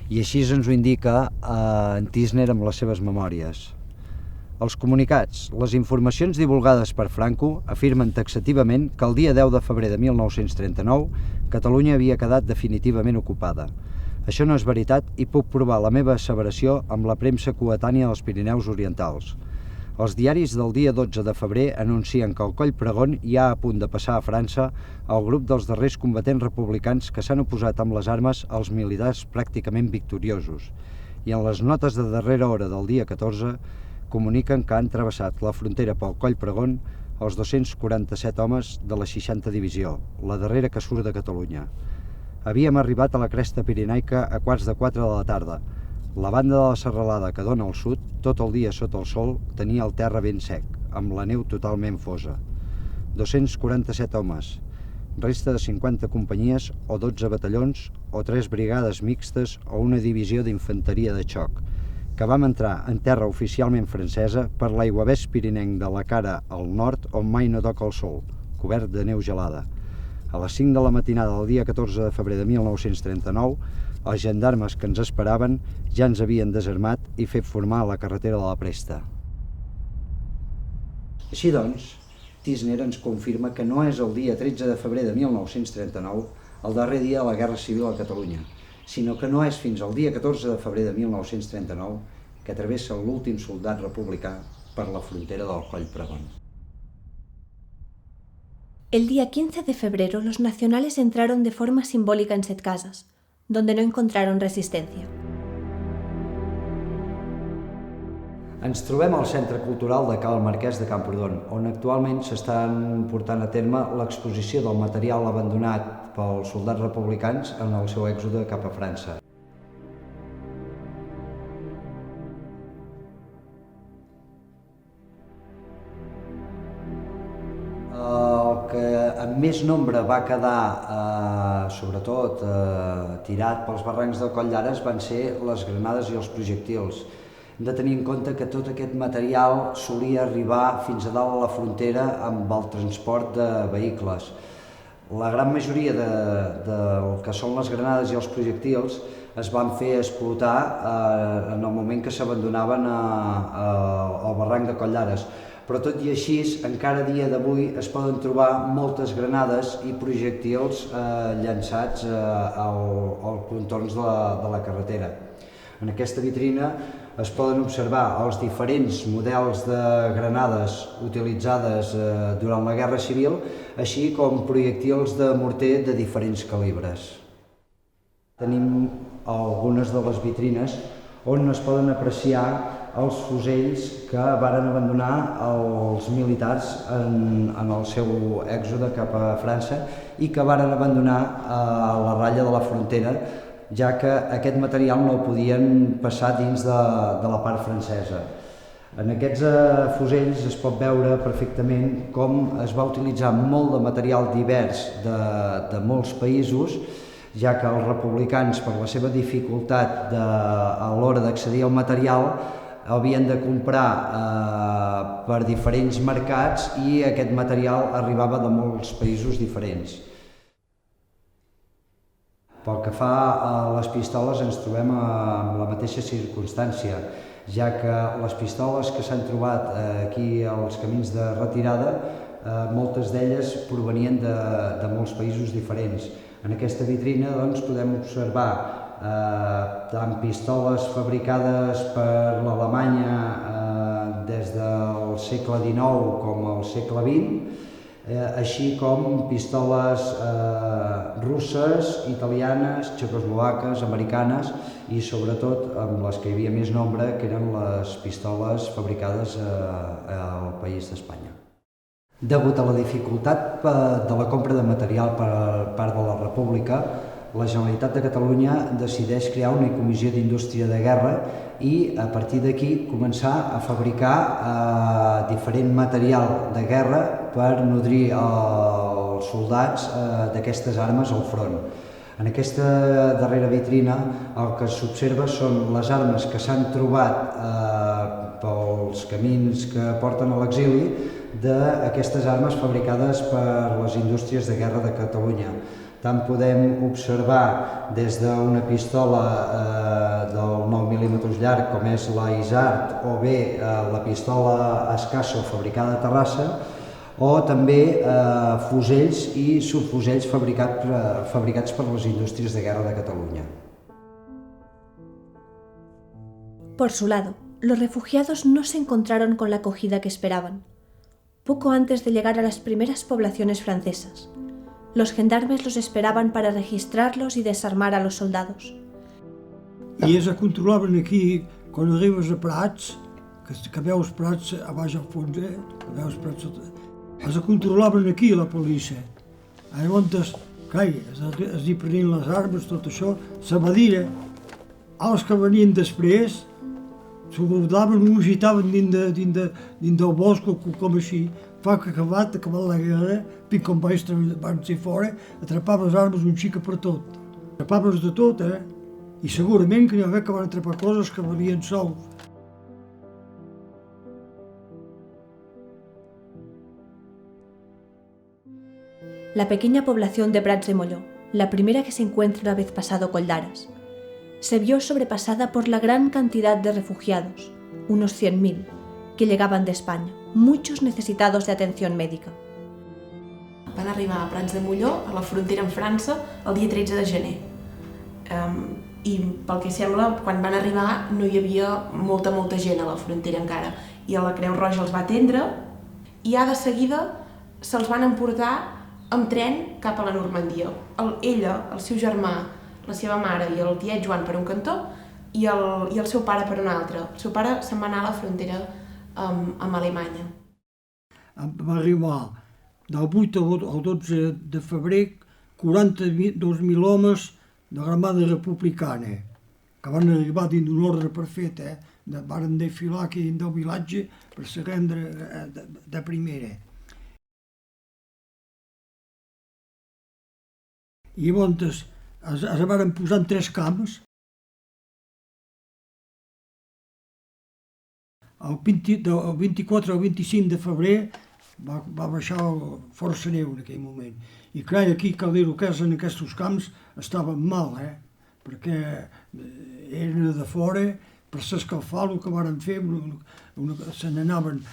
i així ens ho indica en Tísner amb les seves memòries. Els comunicats, les informacions divulgades per Franco afirmen taxativament que el dia 10 de febrer de 1939 Catalunya havia quedat definitivament ocupada. Això no és veritat i puc provar la meva asseveració amb la premsa coetània dels Pirineus Orientals. Els diaris del dia 12 de febrer anuncien que el Coll Pregón ja a punt de passar a França el grup dels darrers combatents republicans que s'han oposat amb les armes als militars pràcticament victoriosos i en les notes de darrera hora del dia 14 comuniquen que han travessat la frontera pel Coll Pregón els 247 homes de la 60 Divisió, la darrera que surt de Catalunya. Havíem arribat a la cresta pirenaica a 3:45 de la tarda. La banda de la serralada que dona al sud, tot el dia sota el sol, tenia el terra ben sec, amb la neu totalment fosa. 247 homes, resta de 50 companyies o 12 batallons o 3 brigades mixtes o una divisió d'infanteria de xoc, que vam entrar en terra oficialment francesa per l'aiguavés pirinenc de la cara al nord on mai no toca el sol, cobert de neu gelada. A les 5 de la matinada del dia 14 de febrer de 1939, els gendarmes que ens esperaven ja ens havien desarmat i fet formar a la carretera de la Presta. Així doncs, Tísner ens confirma que no és el dia 13 de febrer de 1939 el darrer dia de la Guerra Civil a Catalunya, sinó que no és fins al dia 14 de febrer de 1939 que travessa l'últim soldat republicà per la frontera del Coll Pregón. El día 15 de febrero los nacionales entraron de forma simbólica en Setcases, donde no encontraron resistencia. Ens trobem al Centre Cultural de Cal Marquès de Camprodon, on actualment s'estan portant a terme l'exposició del material abandonat pels soldats republicans en el seu èxode cap a França. El que amb més nombre va quedar, sobretot, tirat pels barrancs del Coll d'Ares van ser les granades i els projectils. Hem de tenir en compte que tot aquest material solia arribar fins a dalt a la frontera amb el transport de vehicles. La gran majoria del que són les granades i els projectils es van fer explotar en el moment que s'abandonaven al barranc de Coll d'Ares. Però tot i així, encara a dia d'avui es poden trobar moltes granades i projectils llançats als contorns de la carretera. En aquesta vitrina es poden observar els diferents models de granades utilitzades durant la Guerra Civil, així com projectils de morter de diferents calibres. Tenim algunes de les vitrines on es poden apreciar els fusells que varen abandonar els militars en el seu èxode cap a França i que varen abandonar a la ratlla de la frontera, ja que aquest material no el podien passar dins de la part francesa. En aquests fusells es pot veure perfectament com es va utilitzar molt de material divers de molts països, ja que els republicans, per la seva dificultat a l'hora d'accedir al material, havien de comprar per diferents mercats i aquest material arribava de molts països diferents. Pel que fa a les pistoles ens trobem amb la mateixa circumstància, ja que les pistoles que s'han trobat aquí als camins de retirada, moltes d'elles provenien de molts països diferents. En aquesta vitrina doncs, podem observar tant pistoles fabricades per l'Alemanya des del segle XIX com al segle XX, així com pistoles russes, italianes, txecoslovaques, americanes i sobretot amb les que hi havia més nombre, que eren les pistoles fabricades al país d'Espanya. Degut a la dificultat de la compra de material per part de la República, la Generalitat de Catalunya decideix crear una comissió d'indústria de guerra i a partir d'aquí començar a fabricar diferent material de guerra per nodrir els soldats d'aquestes armes al front. En aquesta darrera vitrina el que s'observa són les armes que s'han trobat pels camins que porten a l'exili d'aquestes armes fabricades per les indústries de guerra de Catalunya. Tant podem observar des d'una pistola del 9 mm llarg com és la Isart o bé la pistola Escasso fabricada a Terrassa o també fusells i subfusells fabricats per les indústries de guerra de Catalunya. Por su lado, los refugiados no se encontraron con la acogida que esperaban. Poco antes de llegar a las primeras poblaciones francesas, los gendarmes los esperaban para registrarlos y desarmar a los soldados. I ells controlaven aquí, quan arribes a Prats, que veus Prats a baix al fons, veus Prats, els controlaven aquí, la policia. Llavors, clar, es hi prenien les armes, tot això, se va dir, els que venien després, s'ho guardaven, ho agitaven dins del bosc o com així. Fa que acabat la guerra, pic com van ser fora, atrapaves armes un xica per tot. Atrapaves de tot, I segurament que n'hi va haver que van atrapar coses que valien sous. La pequeña población de Prats de Molló, la primera que se encuentra una vez pasado Coldaras, se vio sobrepasada por la gran cantidad de refugiados, unos 100.000, que llegaban de España, muchos necesitados de atención médica. Van arribar a Prats de Molló, a la frontera amb França, el dia 13 de gener. I pel que sembla, quan van arribar no hi havia molta gent a la frontera encara. I la Creu Roja els va atendre i de seguida se'ls van emportar amb tren cap a la Normandia. Ella, el seu germà, la seva mare i el tiet Joan per un cantó i el seu pare per un altre. El seu pare se'n va anar a la frontera amb Alemanya. Va arribar del 8 al 12 de febrer 42.000 homes de l'armada republicana, que van arribar dins d'un ordre perfecte, van desfilar aquí dins del vilatge per se rendre de primera. I llavors es van posar en 3 camps. El 24 o 25 de febrer va baixar força neu en aquell moment. I clar, aquí cal dir que en aquests camps estaven mal, perquè eren de fora, per s'escalfar el que van fer, se n'anaven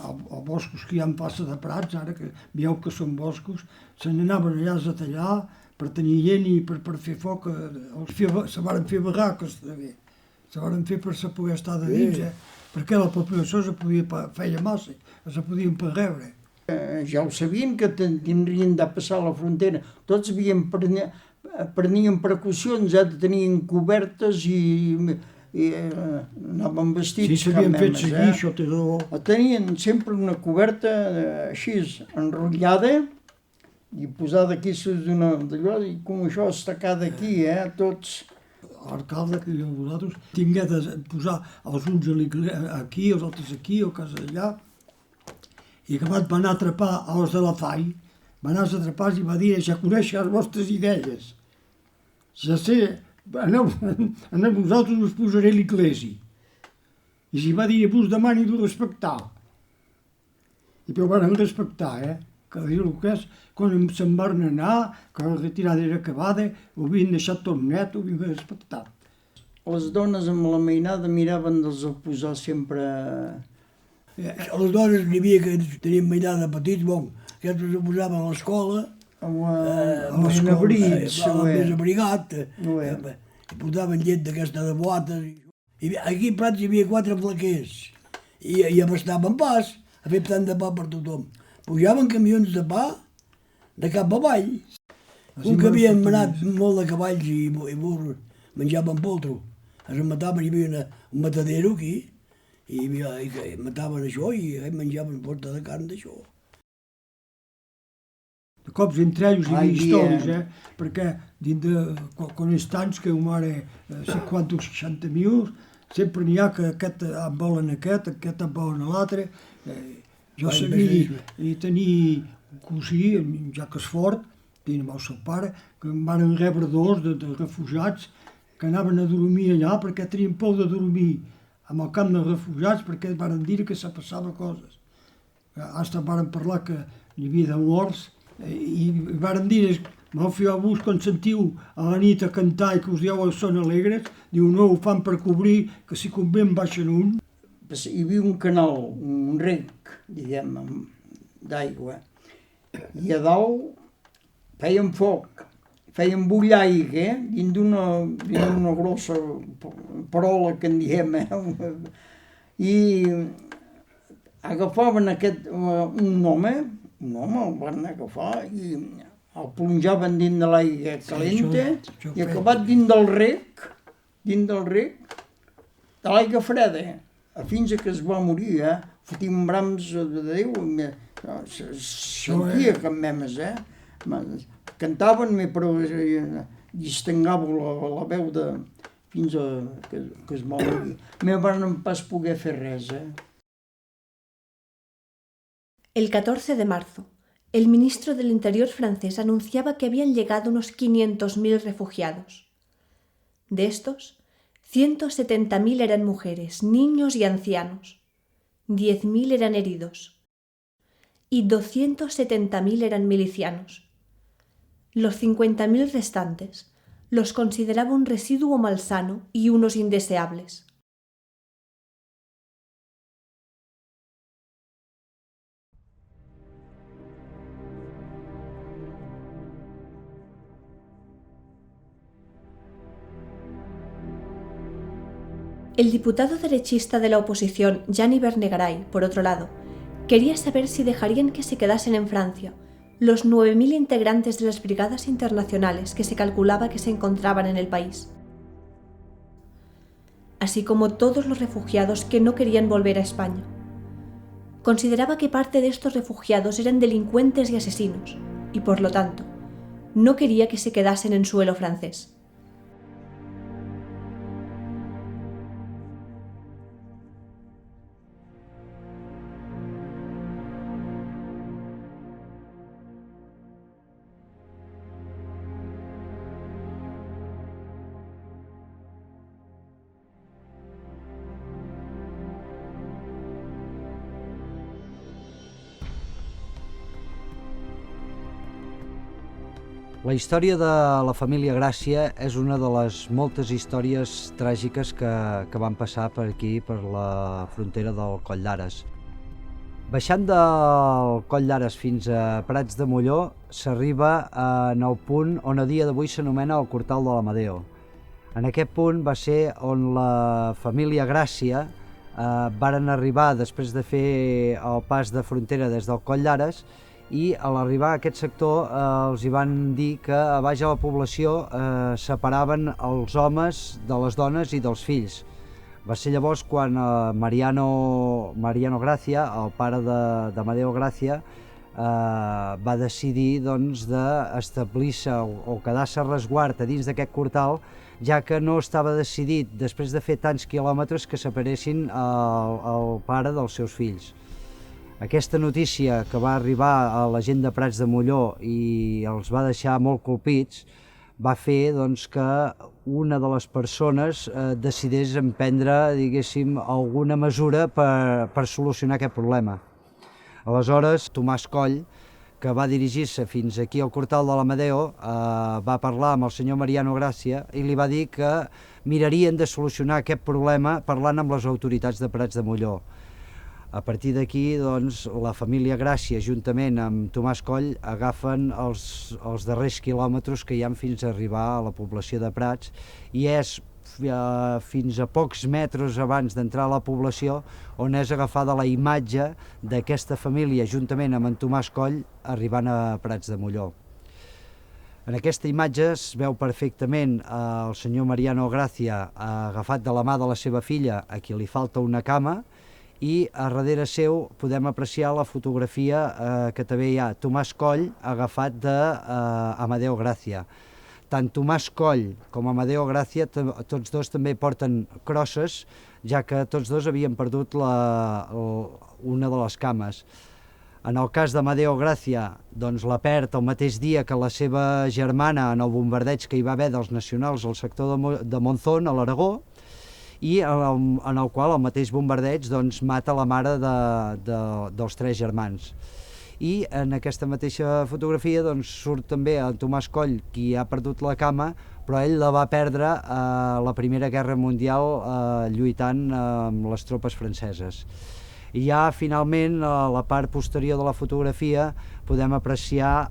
als boscos que hi ha en plaça de Prats, ara que veieu que són boscos, se n'anaven allà a tallar per tenir llenya i per fer foc, se van fer barraques també, se van fer per se poder estar de dins, perquè la població feia massa, se podien per rebre. Ja ho sabien que tindrien de passar la frontera, tots prenien precaucions, tenien cobertes i anaven vestits. Sí, s'havien fet seguir, això té raó. Tenien sempre una coberta així enrotllada i posada aquí d'allò i com això estacada aquí, tots. L'alcalde que vosaltres tingué de posar els uns aquí, els altres aquí, o casa allà, i que van anar a atrapar els de la FAI, van anar a atrapar i va dir, ja coneixo les vostres idees, ja sé, a vosaltres us posaré l'Iglesi. I si va dir, vos demani de respectar. I però van respectar, que dir el que és, quan se'n van anar, que la retirada era acabada, ho havien deixat tot net, ho havien respectat. Les dones amb la mainada miraven dels posar sempre... Les dones n'hi havia que tenien mainada petits, bon, aquests se posaven a l'escola, més abrits, més abrigat, Ué. i posaven llet d'aquesta de boates. Aquí a Prats hi havia 4 flaquers, i abastaven pas, a fer tant de pa per tothom. Pujaven camions de pa de cap avall. Un que havien anat molt de cavalls i burros, menjaven poltro. Es mataven, hi havia un matadero aquí, i mataven això i menjaven porta de carn d'això. De cops entre ells hi havia històries, perquè dins de quan és tants que ho mare 50 o 60.000, sempre n'hi ha que aquest en volen aquest en volen l'altre. Jo sabia i tenia un cosí, en Jacques Esfort, tenia amb el seu pare, que em van rebre dos de refugiats que anaven a dormir allà perquè tenien por de dormir amb el camp de refugiats perquè van dir que se passava coses. Hasta van parlar que hi havia de morts i van dir, m'ho feu a vos quan sentiu a la nit a cantar i que us dieu que són alegres, diu no, ho fan per cobrir, que si convé en baixen un. Hi havia un canal, un rec, diguem, d'aigua, i a dalt feien foc, feien bullir aigua, dins d'una grossa parola que en diem, i agafaven un home el van agafar i el plonjaven dins de l'aigua calenta i acabat dins del rec, de l'aigua freda, fins que es va morir, fotíem brams de Déu, sentia que memes, cantaven, però distengava la veu fins que es va morir. No van pas poder fer res, El 14 de marzo, el ministro del Interior francés anunciaba que habían llegado unos 500.000 refugiados. De estos, 170.000 eran mujeres, niños y ancianos, 10.000 eran heridos y 270.000 eran milicianos. Los 50.000 restantes los consideraba un residuo malsano y unos indeseables. El diputado derechista de la oposición, Jean Vernegaray, por otro lado, quería saber si dejarían que se quedasen en Francia los 9.000 integrantes de las brigadas internacionales que se calculaba que se encontraban en el país, así como todos los refugiados que no querían volver a España. Consideraba que parte de estos refugiados eran delincuentes y asesinos, y por lo tanto, no quería que se quedasen en suelo francés. La història de la família Gràcia és una de les moltes històries tràgiques que van passar per aquí, per la frontera del Coll d'Ares. Baixant del Coll d'Ares fins a Prats de Molló s'arriba en el punt on a dia d'avui s'anomena el Cortal de l'Amadeo. En aquest punt va ser on la família Gràcia varen arribar després de fer el pas de frontera des del Coll d'Ares, i a l'arribar a aquest sector els hi van dir que a baix a la població separaven els homes de les dones i dels fills. Va ser llavors quan Mariano Gracia, el pare d'Amadeo Gracia, va decidir d'establir-se o quedar-se a resguard a dins d'aquest cortal, ja que no estava decidit, després de fer tants quilòmetres, que separessin el pare dels seus fills. Aquesta notícia que va arribar a la gent de Prats de Molló i els va deixar molt colpits, va fer doncs, que una de les persones decidís emprendre, diguéssim, alguna mesura per solucionar aquest problema. Aleshores, Tomàs Coll, que va dirigir-se fins aquí al Cortal de l'Amadeo, va parlar amb el senyor Mariano Gràcia i li va dir que mirarien de solucionar aquest problema parlant amb les autoritats de Prats de Molló. A partir d'aquí, doncs, la família Gràcia, juntament amb Tomàs Coll, agafen els darrers quilòmetres que hi ha fins a arribar a la població de Prats, i és fins a pocs metres abans d'entrar a la població on és agafada la imatge d'aquesta família, juntament amb en Tomàs Coll, arribant a Prats de Molló. En aquesta imatge es veu perfectament el senyor Mariano Gràcia agafat de la mà de la seva filla, a qui li falta una cama, i a darrere seu podem apreciar la fotografia que també hi ha Tomàs Coll agafat d'Amadeo Gràcia. Tant Tomàs Coll com Amadeo Gràcia, tots dos també porten crosses, ja que tots dos havien perdut una de les cames. En el cas d'Amadeo Gràcia, doncs la perd el mateix dia que la seva germana en el bombardeig que hi va haver dels nacionals al sector de Monzón, a l'Aragó, i en el qual el mateix bombardeig doncs, mata la mare dels tres germans. I en aquesta mateixa fotografia doncs, surt també el Tomàs Coll, qui ha perdut la cama, però ell la va perdre a la Primera Guerra Mundial lluitant amb les tropes franceses. I ja finalment a la part posterior de la fotografia podem apreciar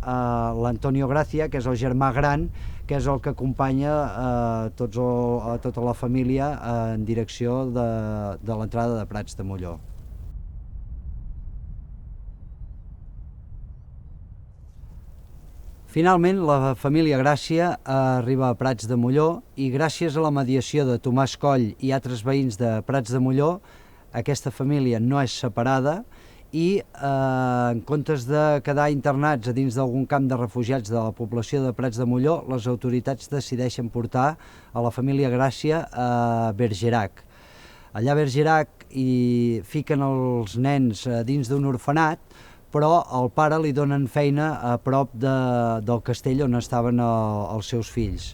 l'Antonio Gràcia, que és el germà gran, que és el que acompanya tota la família en direcció de l'entrada de Prats de Molló. Finalment, la família Gràcia arriba a Prats de Molló i gràcies a la mediació de Tomàs Coll i altres veïns de Prats de Molló, aquesta família no és separada i en comptes de quedar internats a dins d'algun camp de refugiats de la població de Prats de Molló, les autoritats decideixen portar a la família Gràcia a Bergerac. Allà a Bergerac hi fiquen els nens dins d'un orfenat, però al pare li donen feina a prop del castell on estaven els seus fills.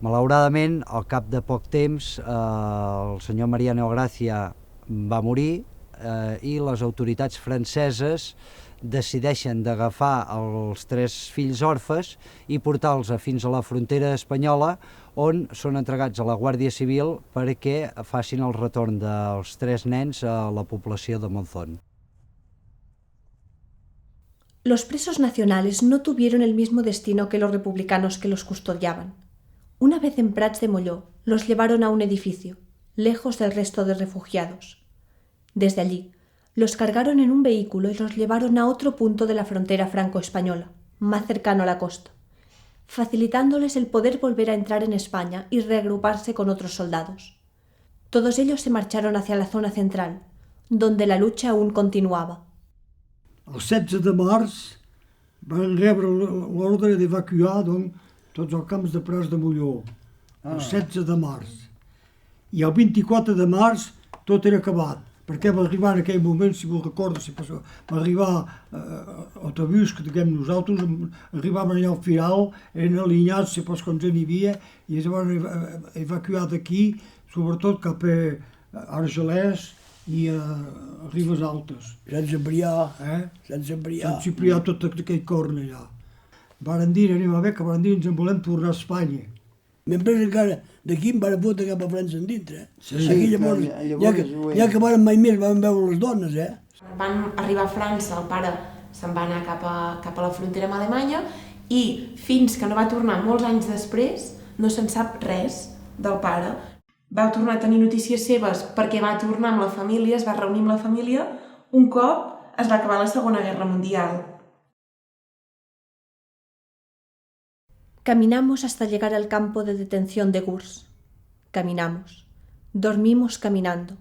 Malauradament, al cap de poc temps, el senyor Mariano Gràcia va morir i les autoritats franceses decideixen d'agafar els tres fills orfes i portar-los fins a la frontera espanyola, on són entregats a la Guàrdia Civil perquè facin el retorn dels tres nens a la població de Monzón. Los presos nacionales no tuvieron el mismo destino que los republicanos que los custodiaban. Una vez en Prats de Molló, los llevaron a un edificio, lejos del resto de refugiados. Desde allí, los cargaron en un vehículo y los llevaron a otro punto de la frontera franco-española, más cercano a la costa, facilitándoles el poder volver a entrar en España y reagruparse con otros soldados. Todos ellos se marcharon hacia la zona central, donde la lucha aún continuaba. El 16 de març van rebre l'ordre d'evacuar tots els camps de Prats de Molló, el 16 de març. I el 24 de març tot era acabat, perquè va arribar en aquell moment, si vos recordo, va arribar autobús que diguem nosaltres, arribaven allà al final, eren alineats, si pas com ja n'hi havia, i es van evacuar d'aquí, sobretot cap a Argelès i a Ribes Altes. Sant Ciprià, tot aquell corn allà. Varen dir, anem a veure, que varen dir ens en volem tornar a Espanya. M'hem pres encara d'aquí, em van fotre cap a França en dintre. Sí, aquí llavors, ja que van mai més van veure les dones, Van arribar a França, el pare se'n va anar cap a la frontera amb Alemanya i fins que no va tornar molts anys després no se'n sap res del pare. Va tornar a tenir notícies seves perquè va tornar amb la família, es va reunir amb la família un cop es va acabar la Segona Guerra Mundial. Caminamos hasta llegar al campo de detención de Gurs. Caminamos. Dormimos caminando.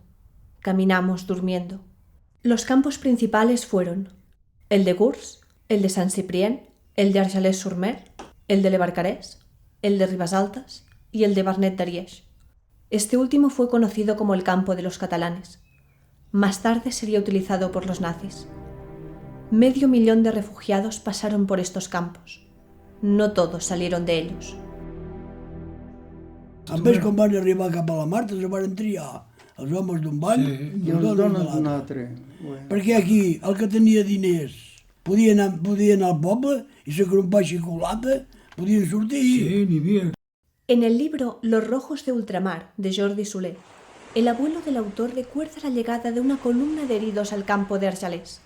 Caminamos durmiendo. Los campos principales fueron el de Gurs, el de Saint-Cyprien, el de Argelès-sur-Mer, el de Le Barcarès, el de Ribes Altes y el de Barnet d'Ariège. Este último fue conocido como el campo de los catalanes. Más tarde sería utilizado por los nazis. 500.000 de refugiados pasaron por estos campos. No todos salieron de ellos. A més, quan van arribar cap a la Marta, se van triar els homes d'un banc I les dones d'un altre. Perquè aquí, el que tenia diners, podia anar al poble i se crompar xocolata, podien sortir. Sí, n'hi havia. En el libro Los Rojos de Ultramar, de Jordi Soler, el abuelo del autor recuerda la llegada de una columna de heridos al campo de Argelès.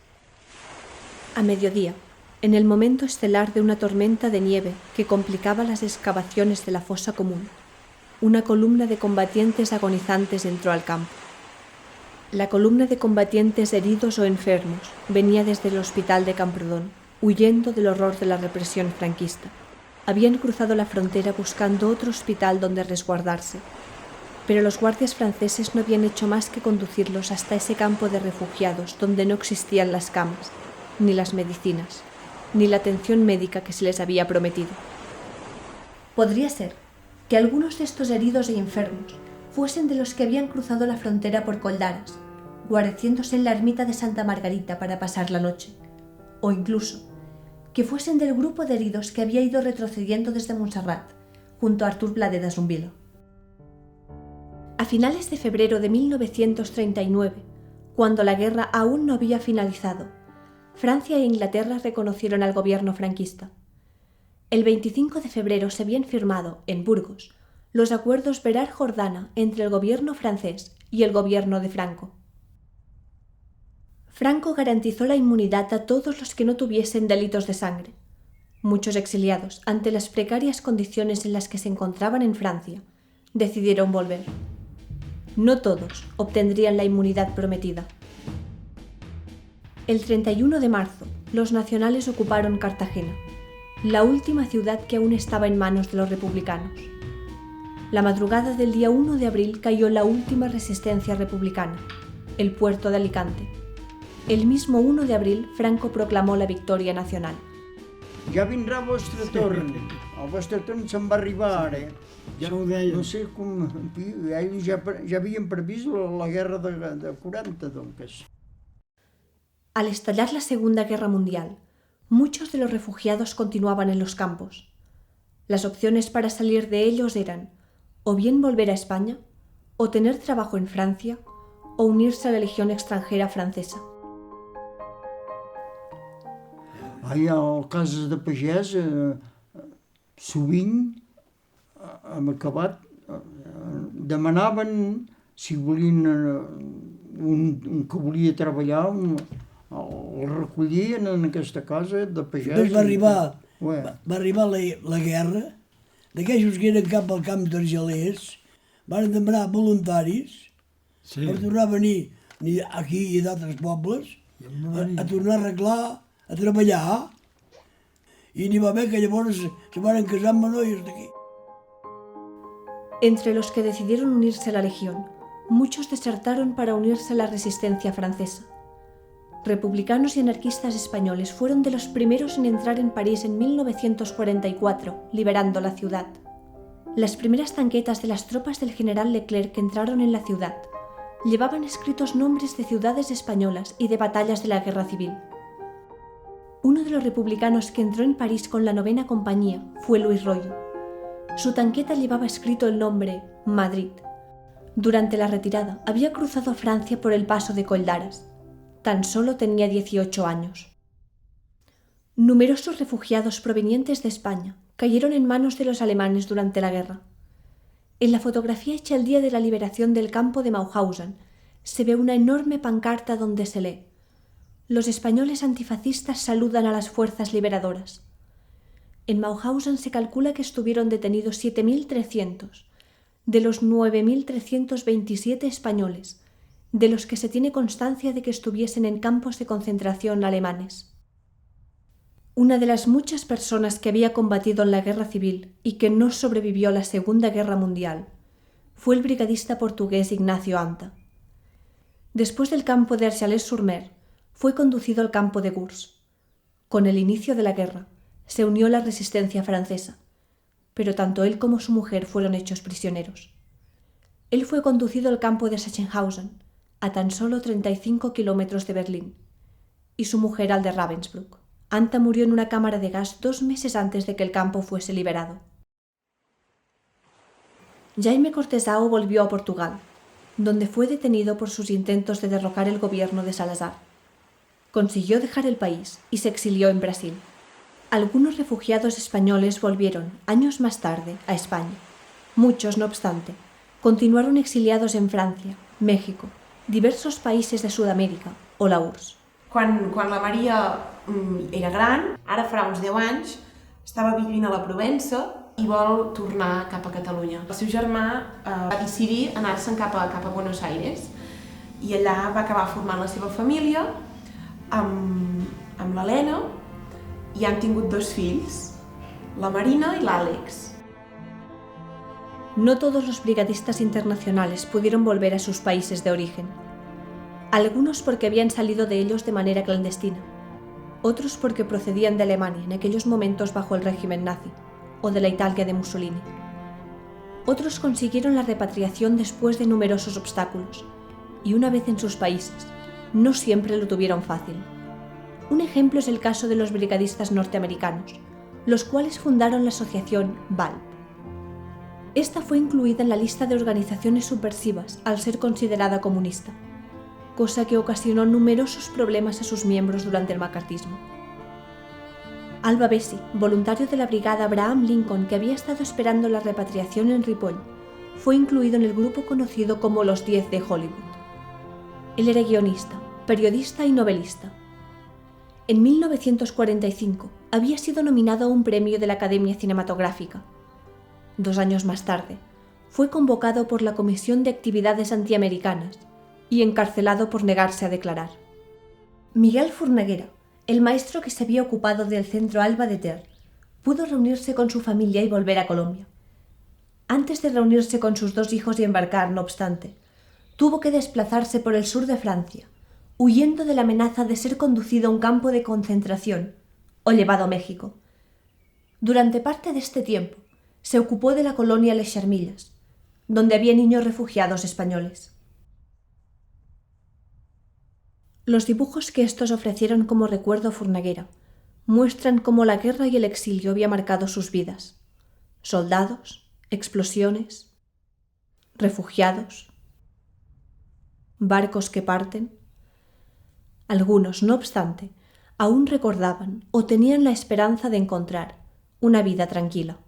A mediodía, en el momento estelar de una tormenta de nieve que complicaba las excavaciones de la fosa común, una columna de combatientes agonizantes entró al campo. La columna de combatientes heridos o enfermos venía desde el hospital de Camprodon, huyendo del horror de la represión franquista. Habían cruzado la frontera buscando otro hospital donde resguardarse, pero los guardias franceses no habían hecho más que conducirlos hasta ese campo de refugiados donde no existían las camas, ni las medicinas, ni la atención médica que se les había prometido. Podría ser que algunos de estos heridos y enfermos fuesen de los que habían cruzado la frontera por Coldaras, guareciéndose en la ermita de Santa Margarita para pasar la noche, o incluso que fuesen del grupo de heridos que había ido retrocediendo desde Montserrat, junto a Artur Pla de Dasumvilo. A finales de febrero de 1939, cuando la guerra aún no había finalizado, Francia e Inglaterra reconocieron al gobierno franquista. El 25 de febrero se habían firmado, en Burgos, los acuerdos Bérard-Jordana entre el gobierno francés y el gobierno de Franco. Franco garantizó la inmunidad a todos los que no tuviesen delitos de sangre. Muchos exiliados, ante las precarias condiciones en las que se encontraban en Francia, decidieron volver. No todos obtendrían la inmunidad prometida. El 31 de marzo, los nacionales ocuparon Cartagena, la última ciudad que aún estaba en manos de los republicanos. La madrugada del día 1 de abril cayó la última resistencia republicana, el puerto de Alicante. El mismo 1 de abril, Franco proclamó la victoria nacional. Ja vindrà el vostre torn. El vostre torn se'n va arribar ara. Ja ho deien. No sé com... Ells ja havien previst la guerra de 40, doncs. Al estallar la Segunda Guerra Mundial, muchos de los refugiados continuaban en los campos. Las opciones para salir de ellos eran o bien volver a España, o tener trabajo en Francia, o unirse a la Legión extranjera francesa. Hi ha cases de pagès, sovint, hem acabat, demanaven si volien un que volia treballar, el recollien en aquesta casa de pagès. Després va arribar la guerra, d'aquells que eren cap al camp d'Argelès, van demanar voluntaris per tornar a venir aquí i d'altres pobles, a tornar a arreglar, a treballar, i n'hi va haver que llavors se van casar amb noies d'aquí. Entre los que decidieron unirse a la Legión, muchos desertaron para unirse a la resistencia francesa. Republicanos y anarquistas españoles fueron de los primeros en entrar en París en 1944, liberando la ciudad. Las primeras tanquetas de las tropas del general Leclerc que entraron en la ciudad llevaban escritos nombres de ciudades españolas y de batallas de la Guerra Civil. Uno de los republicanos que entró en París con la 9ª compañía fue Luis Royo. Su tanqueta llevaba escrito el nombre Madrid. Durante la retirada había cruzado a Francia por el paso de Coldaras. Tan solo tenía 18 años. Numerosos refugiados provenientes de España cayeron en manos de los alemanes durante la guerra. En la fotografía hecha el día de la liberación del campo de Mauthausen se ve una enorme pancarta donde se lee: los españoles antifascistas saludan a las fuerzas liberadoras. En Mauthausen se calcula que estuvieron detenidos 7.300 de los 9.327 españoles, de los que se tiene constancia de que estuviesen en campos de concentración alemanes. Una de las muchas personas que había combatido en la Guerra Civil y que no sobrevivió a la Segunda Guerra Mundial fue el brigadista portugués Ignacio Anta. Después del campo de Argelès-sur-Mer, fue conducido al campo de Gurs. Con el inicio de la guerra, se unió a la resistencia francesa, pero tanto él como su mujer fueron hechos prisioneros. Él fue conducido al campo de Sachsenhausen, a tan solo 35 kilómetros de Berlín, y su mujer al de Ravensbrück. Anta murió en una cámara de gas 2 meses antes de que el campo fuese liberado. Jaime Cortesao volvió a Portugal, donde fue detenido por sus intentos de derrocar el gobierno de Salazar. Consiguió dejar el país y se exilió en Brasil. Algunos refugiados españoles volvieron, años más tarde, a España. Muchos, no obstante, continuaron exiliados en Francia, México, diversos països de Sud-amèrica o la URSS. Quan la Maria era gran, ara farà uns 10 anys, estava vivint a la Provença i vol tornar cap a Catalunya. El seu germà va decidir anar-se'n cap a Buenos Aires i allà va acabar formant la seva família amb l'Helena i han tingut 2 fills, la Marina i l'Àlex. No todos los brigadistas internacionales pudieron volver a sus países de origen. Algunos porque habían salido de ellos de manera clandestina, otros porque procedían de Alemania en aquellos momentos bajo el régimen nazi, o de la Italia de Mussolini. Otros consiguieron la repatriación después de numerosos obstáculos, y una vez en sus países, no siempre lo tuvieron fácil. Un ejemplo es el caso de los brigadistas norteamericanos, los cuales fundaron la asociación VALP. Esta fue incluida en la lista de organizaciones subversivas al ser considerada comunista, cosa que ocasionó numerosos problemas a sus miembros durante el macartismo. Alba Bessi, voluntario de la brigada Abraham Lincoln que había estado esperando la repatriación en Ripoll, fue incluido en el grupo conocido como los 10 de Hollywood. Él era guionista, periodista y novelista. En 1945 había sido nominado a un premio de la Academia Cinematográfica. 2 años más tarde, fue convocado por la Comisión de Actividades Antiamericanas y encarcelado por negarse a declarar. Miguel Fornaguera, el maestro que se había ocupado del centro Alba de Ter, pudo reunirse con su familia y volver a Colombia. Antes de reunirse con sus 2 hijos y embarcar, no obstante, tuvo que desplazarse por el sur de Francia, huyendo de la amenaza de ser conducido a un campo de concentración o llevado a México. Durante parte de este tiempo, se ocupó de la colonia Les Charmillas, donde había niños refugiados españoles. Los dibujos que estos ofrecieron como recuerdo a Fornaguera muestran cómo la guerra y el exilio había marcado sus vidas. Soldados, explosiones, refugiados, barcos que parten. Algunos, no obstante, aún recordaban o tenían la esperanza de encontrar una vida tranquila.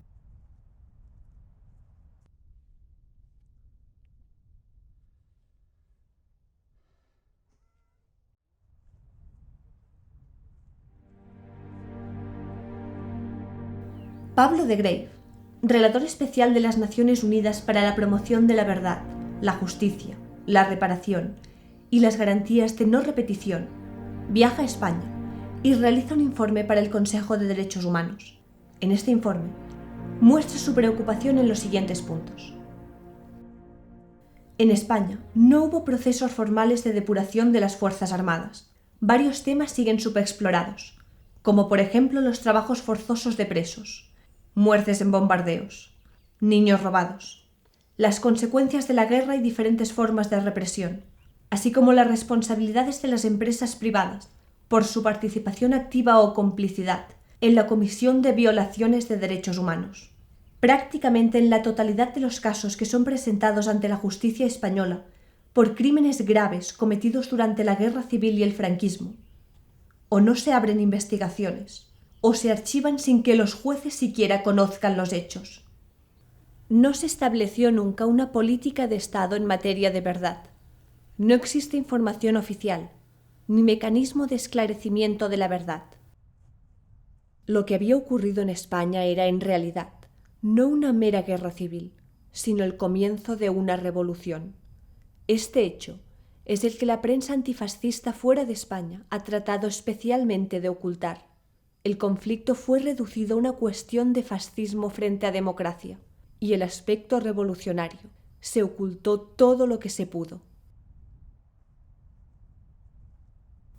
Pablo de Grave, relator especial de las Naciones Unidas para la promoción de la verdad, la justicia, la reparación y las garantías de no repetición, viaja a España y realiza un informe para el Consejo de Derechos Humanos. En este informe, muestra su preocupación en los siguientes puntos. En España no hubo procesos formales de depuración de las Fuerzas Armadas. Varios temas siguen subexplorados, como por ejemplo los trabajos forzosos de presos, muertes en bombardeos, niños robados, las consecuencias de la guerra y diferentes formas de represión, así como las responsabilidades de las empresas privadas por su participación activa o complicidad en la comisión de violaciones de derechos humanos. Prácticamente en la totalidad de los casos que son presentados ante la justicia española por crímenes graves cometidos durante la Guerra Civil y el franquismo, o no se abren investigaciones, o se archivan sin que los jueces siquiera conozcan los hechos. No se estableció nunca una política de Estado en materia de verdad. No existe información oficial, ni mecanismo de esclarecimiento de la verdad. Lo que había ocurrido en España era, en realidad, no una mera guerra civil, sino el comienzo de una revolución. Este hecho es el que la prensa antifascista fuera de España ha tratado especialmente de ocultar. El conflicto fue reducido a una cuestión de fascismo frente a democracia, y el aspecto revolucionario se ocultó todo lo que se pudo.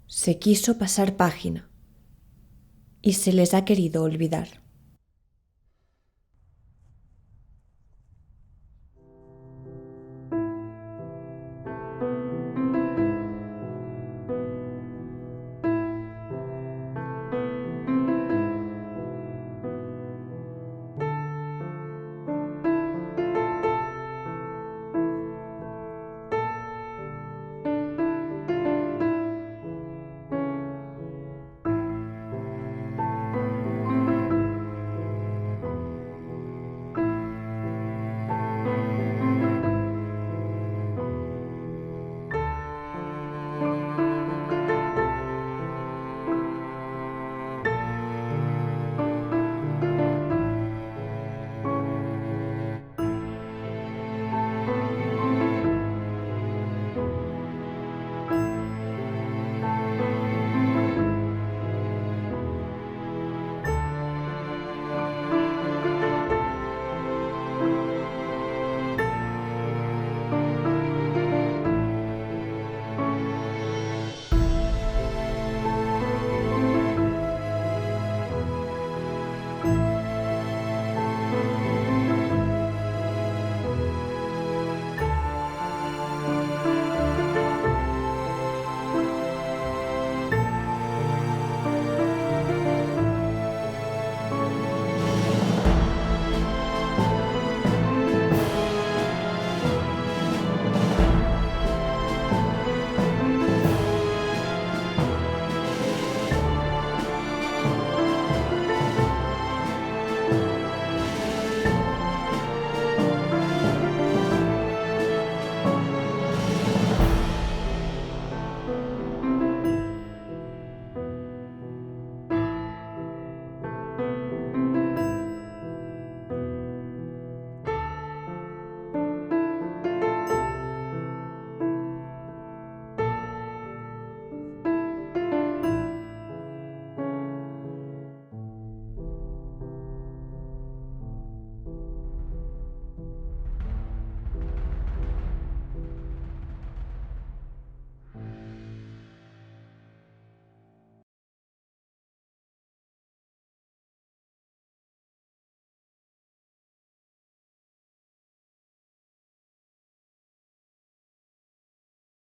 Se quiso pasar página y se les ha querido olvidar.